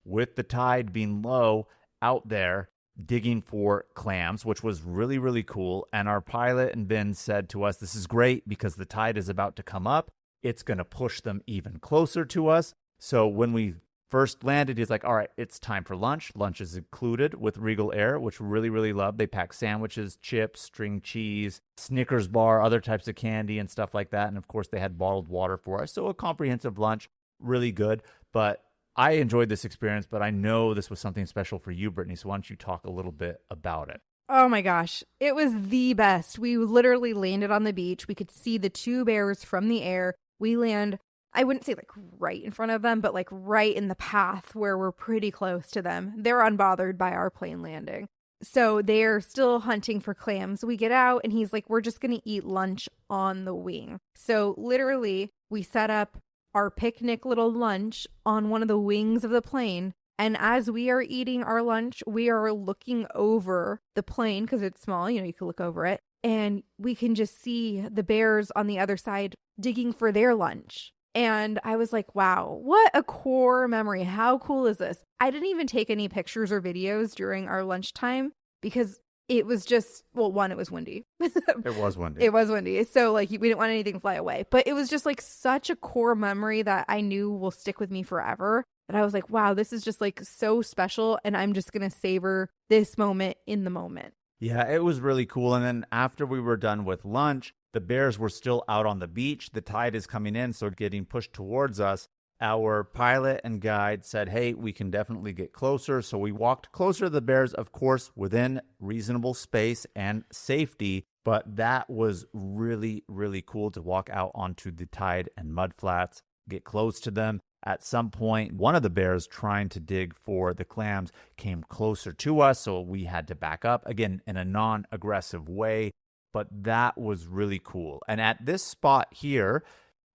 Speaker 4: with the tide being low out there digging for clams, which was really, really cool. And our pilot and Ben said to us, this is great because the tide is about to come up. It's going to push them even closer to us. So when we first landed, he's like, all right, it's time for lunch. Lunch is included with Regal Air, which we really, really love. They pack sandwiches, chips, string cheese, Snickers bar, other types of candy and stuff like that. And of course, they had bottled water for us. So a comprehensive lunch, really good. But I enjoyed this experience, but I know this was something special for you, Brittany. So why don't you talk a little bit about it?
Speaker 2: Oh my gosh, it was the best. We literally landed on the beach. We could see the 2 bears from the air. We land, I wouldn't say like right in front of them, but like right in the path where we're pretty close to them. They're unbothered by our plane landing. So they're still hunting for clams. We get out and he's like, we're just going to eat lunch on the wing. So literally we set up our picnic little lunch on one of the wings of the plane. And as we are eating our lunch, we are looking over the plane because it's small, you can look over it. And we can just see the bears on the other side digging for their lunch. And I was like, wow, what a core memory. How cool is this? I didn't even take any pictures or videos during our lunchtime because it was just, well, one, it was windy.
Speaker 4: It was windy.
Speaker 2: It was windy. So like we didn't want anything to fly away. But it was just like such a core memory that I knew will stick with me forever. And I was like, wow, this is just like so special. And I'm just going to savor this moment in the moment.
Speaker 4: Yeah, it was really cool. And then after we were done with lunch, the bears were still out on the beach. The tide is coming in, so getting pushed towards us. Our pilot and guide said, hey, we can definitely get closer. So we walked closer to the bears, of course, within reasonable space and safety. But that was really, really cool to walk out onto the tide and mud flats, get close to them. At some point, one of the bears trying to dig for the clams came closer to us, so we had to back up, again, in a non-aggressive way. But that was really cool. And at this spot here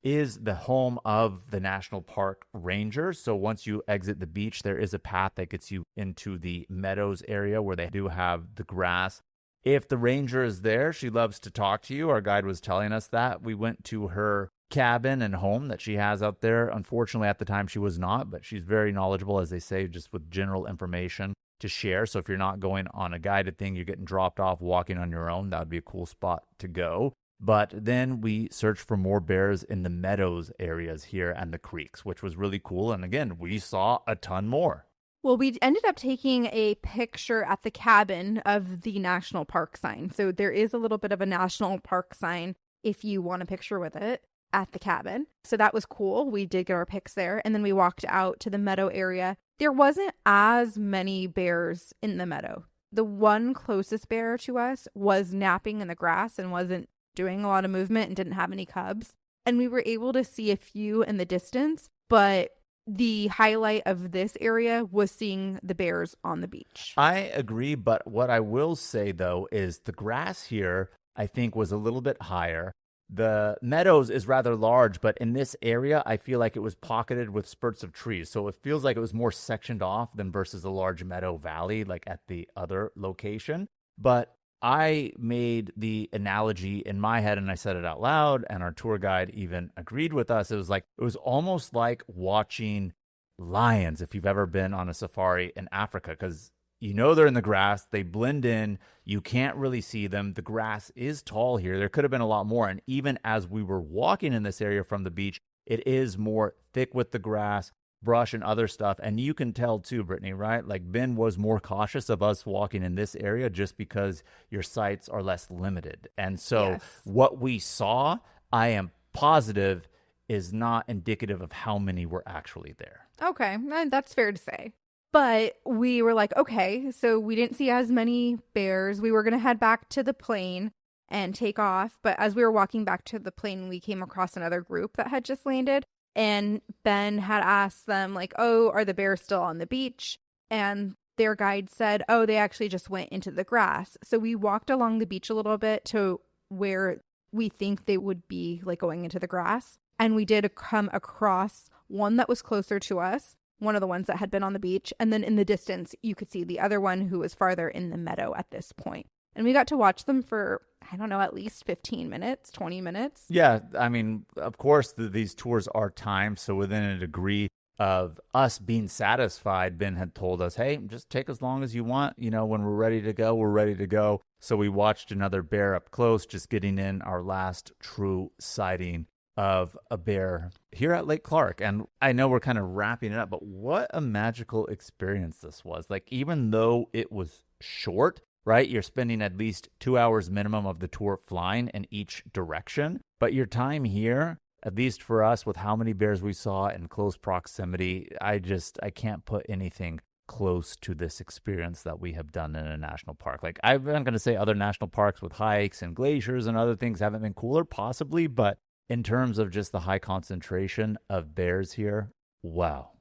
Speaker 4: is the home of the National Park Rangers. So once you exit the beach, there is a path that gets you into the meadows area where they do have the grass. If the ranger is there, she loves to talk to you. Our guide was telling us that. We went to her cabin and home that she has out there. Unfortunately, at the time, she was not, but she's very knowledgeable, as they say, just with general information to share. So if you're not going on a guided thing, you're getting dropped off, walking on your own, that would be a cool spot to go. But then we searched for more bears in the meadows areas here and the creeks, which was really cool. And again, we saw a ton more.
Speaker 2: Well, we ended up taking a picture at the cabin of the national park sign. So there is a little bit of a national park sign if you want a picture with it at the cabin. So that was cool. We did get our pics there. And then we walked out to the meadow area. There wasn't as many bears in the meadow. The one closest bear to us was napping in the grass and wasn't doing a lot of movement and didn't have any cubs. And we were able to see a few in the distance, but the highlight of this area was seeing the bears on the beach.
Speaker 4: I agree, but what I will say, though, is the grass here, I think, was a little bit higher. The meadows is rather large, but in this area, I feel like it was pocketed with spurts of trees. So it feels like it was more sectioned off than versus a large meadow valley like at the other location. But I made the analogy in my head and I said it out loud, and our tour guide even agreed with us. It was almost like watching lions if you've ever been on a safari in Africa, because they're in the grass, they blend in, you can't really see them. The grass is tall here. There could have been a lot more. And even as we were walking in this area from the beach, it is more thick with the grass, brush and other stuff. And you can tell too, Brittany, right? Like Ben was more cautious of us walking in this area just because your sights are less limited. And so What we saw, I am positive, is not indicative of how many were actually there.
Speaker 2: Okay, that's fair to say. But we were like, okay, so we didn't see as many bears. We were going to head back to the plane and take off. But as we were walking back to the plane, we came across another group that had just landed. And Ben had asked them, like, oh, are the bears still on the beach? And their guide said, oh, they actually just went into the grass. So we walked along the beach a little bit to where we think they would be, like, going into the grass. And we did come across one that was closer to us, one of the ones that had been on the beach. And then in the distance, you could see the other one who was farther in the meadow at this point. And we got to watch them for, I don't know, at least 15 minutes, 20 minutes.
Speaker 4: Yeah, I mean, of course, these tours are timed. So within a degree of us being satisfied, Ben had told us, hey, just take as long as you want. When we're ready to go, we're ready to go. So we watched another bear up close, just getting in our last true sighting of a bear here at Lake Clark. And I know we're kind of wrapping it up, but what a magical experience this was. Like, even though it was short, right? You're spending at least 2 hours minimum of the tour flying in each direction. But your time here, at least for us, with how many bears we saw in close proximity, I can't put anything close to this experience that we have done in a national park. Like, I'm not going to say other national parks with hikes and glaciers and other things haven't been cooler, possibly, but in terms of just the high concentration of bears here, wow.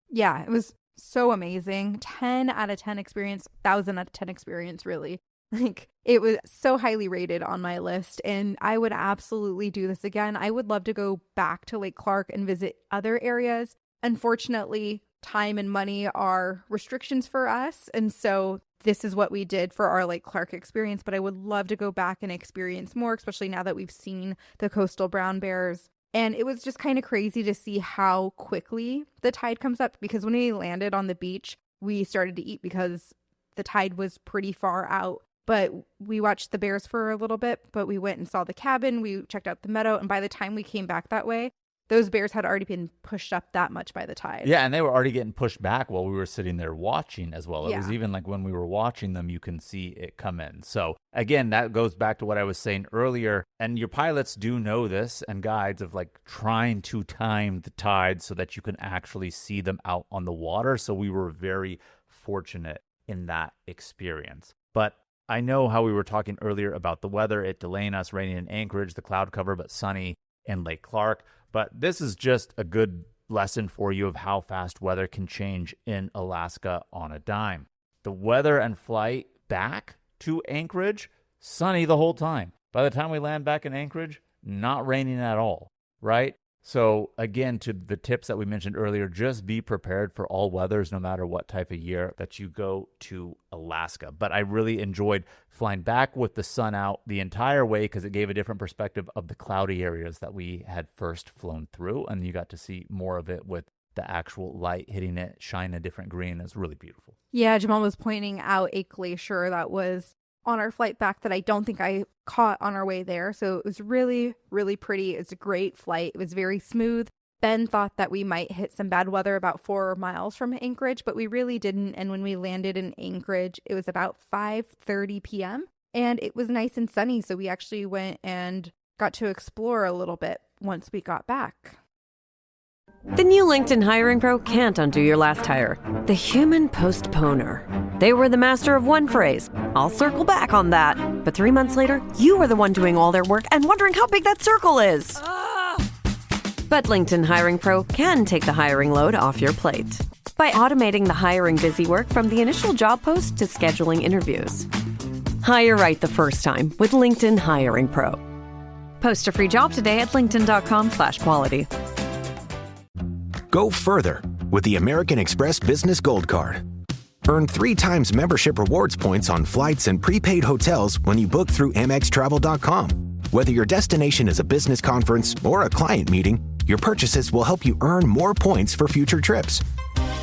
Speaker 2: Yeah, it was so amazing. 10 out of 10 experience, 1,000 out of 10 experience, really. Like, it was so highly rated on my list, and I would absolutely do this again. I would love to go back to Lake Clark and visit other areas. Unfortunately, time and money are restrictions for us, and so this is what we did for our Lake Clark experience. But I would love to go back and experience more, especially now that we've seen the coastal brown bears. And it was just kind of crazy to see how quickly the tide comes up, because when we landed on the beach, we started to eat because the tide was pretty far out. But we watched the bears for a little bit, but we went and saw the cabin, we checked out the meadow, and by the time we came back that way, those bears had already been pushed up that much by the tide.
Speaker 4: Yeah, and they were already getting pushed back while we were sitting there watching as well. It
Speaker 2: Yeah.
Speaker 4: was even like when we were watching them, you can see it come in. So again, that goes back to what I was saying earlier. And your pilots do know this, and guides, of like trying to time the tide so that you can actually see them out on the water. So we were very fortunate in that experience. But I know how we were talking earlier about the weather, it delaying us, raining in Anchorage, the cloud cover, but sunny in Lake Clark. But this is just a good lesson for you of how fast weather can change in Alaska on a dime. The weather and flight back to Anchorage, sunny the whole time. By the time we land back in Anchorage, not raining at all, right? So again, to the tips that we mentioned earlier, just be prepared for all weathers, no matter what type of year that you go to Alaska. But I really enjoyed flying back with the sun out the entire way because it gave a different perspective of the cloudy areas that we had first flown through. And you got to see more of it with the actual light hitting it, shine a different green. It's really beautiful.
Speaker 2: Yeah, Jamal was pointing out a glacier that was on our flight back that I don't think I caught on our way there. So it was really, really pretty. It's a great flight. It was very smooth. Ben thought that we might hit some bad weather about 4 miles from Anchorage, but we really didn't. And when we landed in Anchorage, it was about 5:30 p.m. and it was nice and sunny. So we actually went and got to explore a little bit once we got back.
Speaker 1: The new LinkedIn Hiring Pro can't undo your last hire. The human postponer. They were the master of one phrase. I'll circle back on that. But 3 months later, you were the one doing all their work and wondering how big that circle is. But LinkedIn Hiring Pro can take the hiring load off your plate by automating the hiring busy work from the initial job post to scheduling interviews. Hire right the first time with LinkedIn Hiring Pro. Post a free job today at linkedin.com/quality.
Speaker 5: Go further with the American Express Business Gold Card. Earn 3 times membership rewards points on flights and prepaid hotels when you book through AmexTravel.com. Whether your destination is a business conference or a client meeting, your purchases will help you earn more points for future trips.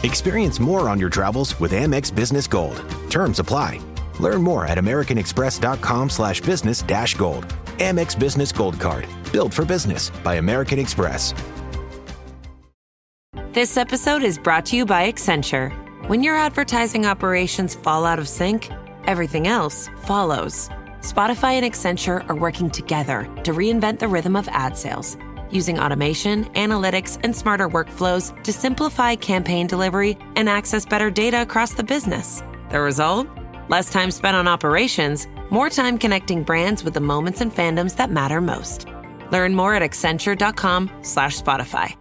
Speaker 5: Experience more on your travels with Amex Business Gold. Terms apply. Learn more at americanexpress.com/business-gold. Amex Business Gold Card. Built for business by American Express.
Speaker 6: This episode is brought to you by Accenture. When your advertising operations fall out of sync, everything else follows. Spotify and Accenture are working together to reinvent the rhythm of ad sales, using automation, analytics, and smarter workflows to simplify campaign delivery and access better data across the business. The result? Less time spent on operations, more time connecting brands with the moments and fandoms that matter most. Learn more at accenture.com/Spotify.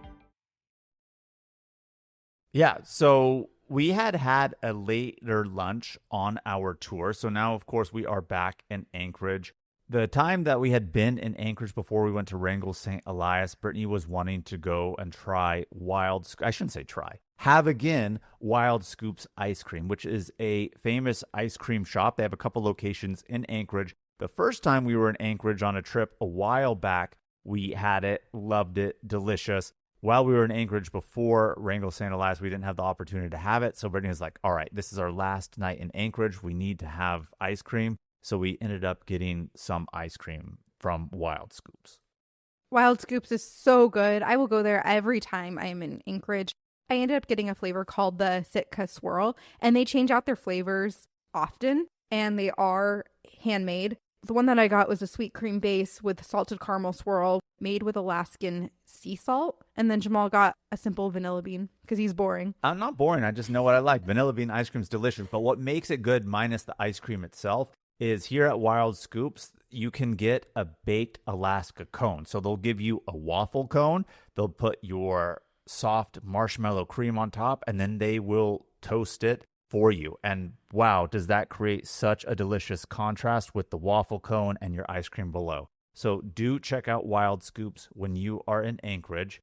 Speaker 4: Yeah, so we had a later lunch on our tour. So now, of course, we are back in Anchorage. The time that we had been in Anchorage before we went to Wrangell St. Elias, Brittany was wanting to go and try have again Wild Scoops ice cream, which is a famous ice cream shop. They have a couple locations in Anchorage. The first time we were in Anchorage on a trip a while back, we had it, loved it, delicious. While we were in Anchorage before Wrangell St. Elias, we didn't have the opportunity to have it. So Brittany was like, all right, this is our last night in Anchorage. We need to have ice cream. So we ended up getting some ice cream from Wild Scoops.
Speaker 2: Wild Scoops is so good. I will go there every time I am in Anchorage. I ended up getting a flavor called the Sitka Swirl, and they change out their flavors often, and they are handmade. The one that I got was a sweet cream base with salted caramel swirl made with Alaskan sea salt. And then Jamal got a simple vanilla bean because he's boring.
Speaker 4: I'm not boring. I just know what I like. Vanilla bean ice cream is delicious. But what makes it good, minus the ice cream itself, is here at Wild Scoops, you can get a baked Alaska cone. So they'll give you a waffle cone. They'll put your soft marshmallow cream on top, and then they will toast it for you. And wow, does that create such a delicious contrast with the waffle cone and your ice cream below. So do check out Wild Scoops when you are in Anchorage.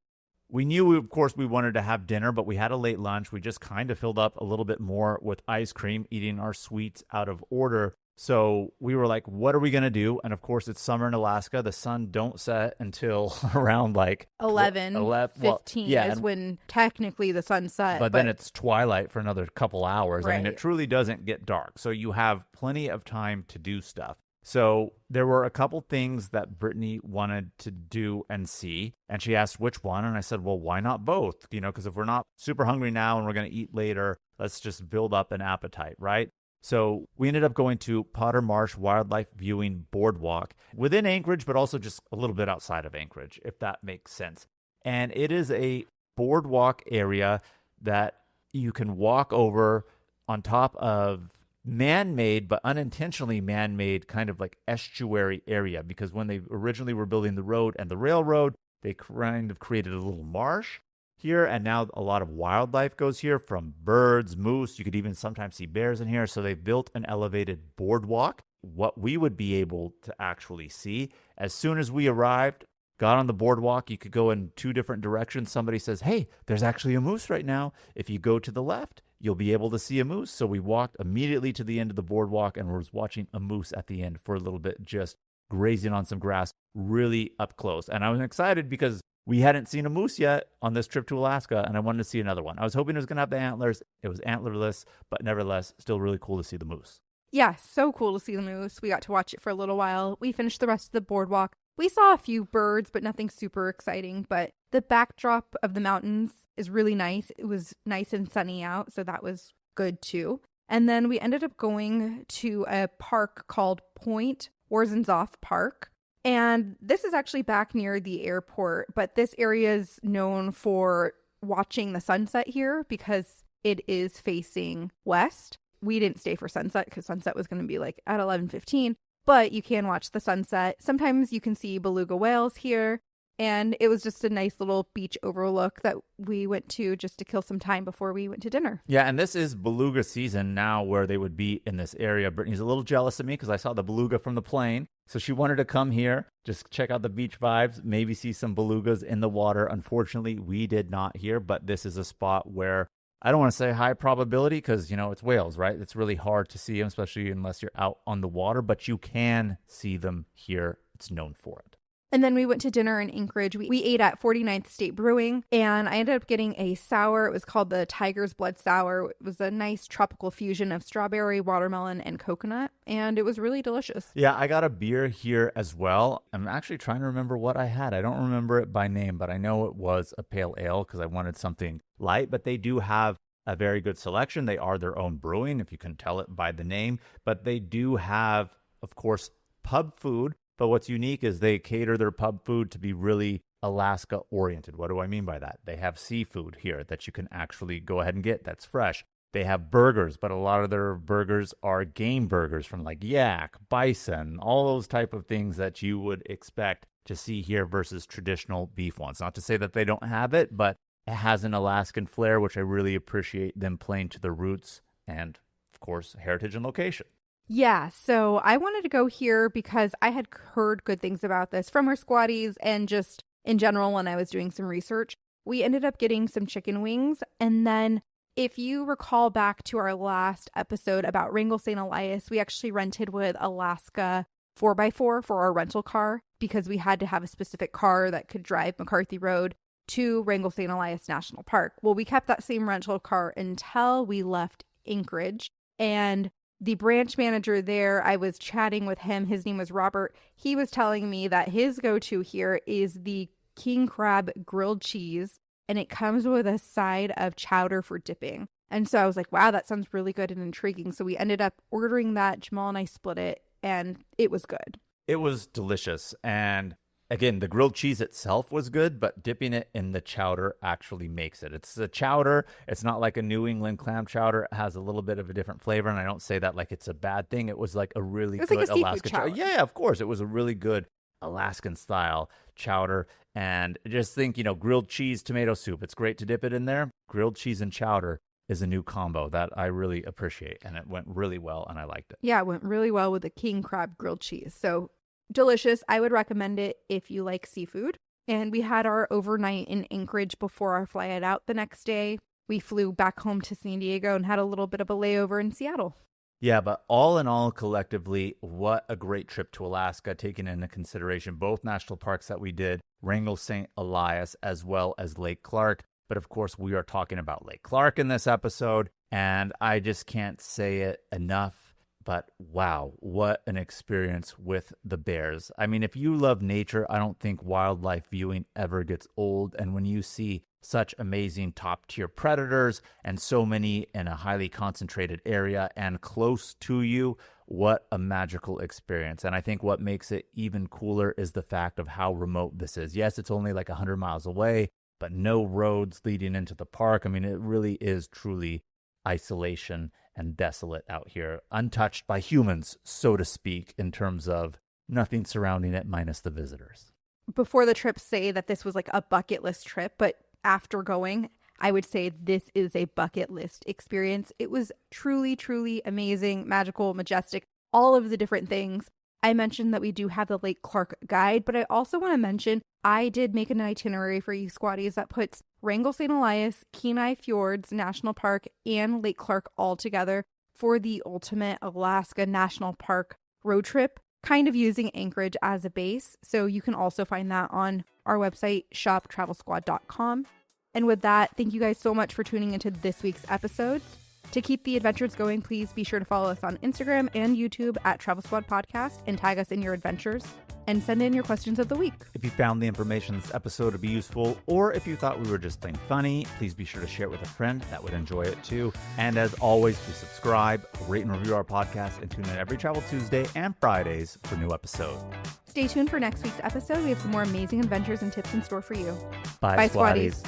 Speaker 4: We knew, of course, we wanted to have dinner, but we had a late lunch. We just kind of filled up a little bit more with ice cream, eating our sweets out of order. So we were like, what are we going to do? And of course, it's summer in Alaska. The sun don't set until around like
Speaker 2: 15 is when technically the sun set.
Speaker 4: But then it's twilight for another couple hours.
Speaker 2: Right.
Speaker 4: I mean, it truly doesn't get dark. So you have plenty of time to do stuff. So there were a couple things that Brittany wanted to do and see. And she asked which one. And I said, well, why not both? Because if we're not super hungry now and we're going to eat later, let's just build up an appetite, right? So we ended up going to Potter Marsh Wildlife Viewing Boardwalk within Anchorage, but also just a little bit outside of Anchorage, if that makes sense. And it is a boardwalk area that you can walk over on top of man-made, but unintentionally man-made kind of like estuary area, because when they originally were building the road and the railroad, they kind of created a little marsh. here, and now a lot of wildlife goes here, from birds, moose. You could even sometimes see bears in here. So they've built an elevated boardwalk. What we would be able to actually see as soon as we arrived, got on the boardwalk, you could go in two different directions. Somebody says, hey, there's actually a moose right now. If you go to the left, you'll be able to see a moose. So we walked immediately to the end of the boardwalk and was watching a moose at the end for a little bit, just grazing on some grass, really up close. And I was excited because we hadn't seen a moose yet on this trip to Alaska, and I wanted to see another one. I was hoping it was going to have the antlers. It was antlerless, but nevertheless, still really cool to see the moose.
Speaker 2: Yeah, so cool to see the moose. We got to watch it for a little while. We finished the rest of the boardwalk. We saw a few birds, but nothing super exciting. But the backdrop of the mountains is really nice. It was nice and sunny out, so that was good too. And then we ended up going to a park called Point Orzenzov Park. And this is actually back near the airport, but this area is known for watching the sunset here because it is facing west. We didn't stay for sunset because sunset was going to be like at 11:15, but you can watch the sunset. Sometimes you can see beluga whales here, and it was just a nice little beach overlook that we went to just to kill some time before we went to dinner.
Speaker 4: Yeah, and this is beluga season now where they would be in this area. Brittany's a little jealous of me because I saw the beluga from the plane. So she wanted to come here, just check out the beach vibes, maybe see some belugas in the water. Unfortunately, we did not here, but this is a spot where I don't want to say high probability because, it's whales, right? It's really hard to see them, especially unless you're out on the water, but you can see them here. It's known for it.
Speaker 2: And then we went to dinner in Anchorage. We ate at 49th State Brewing, and I ended up getting a sour. It was called the Tiger's Blood Sour. It was a nice tropical fusion of strawberry, watermelon, and coconut, and it was really delicious.
Speaker 4: Yeah, I got a beer here as well. I'm actually trying to remember what I had. I don't remember it by name, but I know it was a pale ale because I wanted something light, but they do have a very good selection. They are their own brewing, if you can tell it by the name, but they do have, of course, pub food. But what's unique is they cater their pub food to be really Alaska oriented. What do I mean by that? They have seafood here that you can actually go ahead and get that's fresh. They have burgers, but a lot of their burgers are game burgers from like yak, bison, all those type of things that you would expect to see here versus traditional beef ones. Not to say that they don't have it, but it has an Alaskan flair, which I really appreciate them playing to their roots and, of course, heritage and location.
Speaker 2: Yeah, so I wanted to go here because I had heard good things about this from our squatties and just in general when I was doing some research. We ended up getting some chicken wings. And then if you recall back to our last episode about Wrangell St. Elias, we actually rented with Alaska 4x4 for our rental car because we had to have a specific car that could drive McCarthy Road to Wrangell St. Elias National Park. Well, we kept that same rental car until we left Anchorage, and the branch manager there, I was chatting with him. His name was Robert. He was telling me that his go-to here is the king crab grilled cheese, and it comes with a side of chowder for dipping. And so I was like, wow, that sounds really good and intriguing. So we ended up ordering that. Jamal and I split it, and it was good.
Speaker 4: It was delicious. And again, the grilled cheese itself was good, but dipping it in the chowder actually makes it. It's a chowder. It's not like a New England clam chowder. It has a little bit of a different flavor, and I don't say that like it's a bad thing. It was like a really good
Speaker 2: like a
Speaker 4: Alaskan
Speaker 2: chowder.
Speaker 4: Yeah, of course. It was a really good Alaskan style chowder. And just think, grilled cheese, tomato soup. It's great to dip it in there. Grilled cheese and chowder is a new combo that I really appreciate, and it went really well, and I liked it.
Speaker 2: Yeah, it went really well with the king crab grilled cheese. So delicious. I would recommend it if you like seafood. And we had our overnight in Anchorage before our flight out the next day. We flew back home to San Diego and had a little bit of a layover in Seattle.
Speaker 4: Yeah, but all in all, collectively, what a great trip to Alaska, taking into consideration both national parks that we did, Wrangell St. Elias, as well as Lake Clark. But of course, we are talking about Lake Clark in this episode, and I just can't say it enough. But wow, what an experience with the bears. I mean, if you love nature, I don't think wildlife viewing ever gets old. And when you see such amazing top tier predators and so many in a highly concentrated area and close to you, what a magical experience. And I think what makes it even cooler is the fact of how remote this is. Yes, it's only like 100 miles away, but no roads leading into the park. I mean, it really is truly isolation and desolate out here, untouched by humans, so to speak, in terms of nothing surrounding it minus the visitors.
Speaker 2: Before the trip, say that this was like a bucket list trip, but after going, I would say this is a bucket list experience. It was truly, truly amazing, magical, majestic, all of the different things. I mentioned that we do have the Lake Clark guide, but I also want to mention I did make an itinerary for you squatties that puts Wrangell St. Elias, Kenai Fjords National Park, and Lake Clark all together for the ultimate Alaska National Park road trip, kind of using Anchorage as a base. So you can also find that on our website, shoptravelsquad.com. And with that, thank you guys so much for tuning into this week's episode. To keep the adventures going, please be sure to follow us on Instagram and YouTube at Travel Squad Podcast and tag us in your adventures and send in your questions of the week.
Speaker 4: If you found the information in this episode to be useful, or if you thought we were just plain funny, please be sure to share it with a friend that would enjoy it too. And as always, please subscribe, rate and review our podcast, and tune in every Travel Tuesday and Fridays for new episodes.
Speaker 2: Stay tuned for next week's episode. We have some more amazing adventures and tips in store for you.
Speaker 4: Bye,
Speaker 2: Squatties.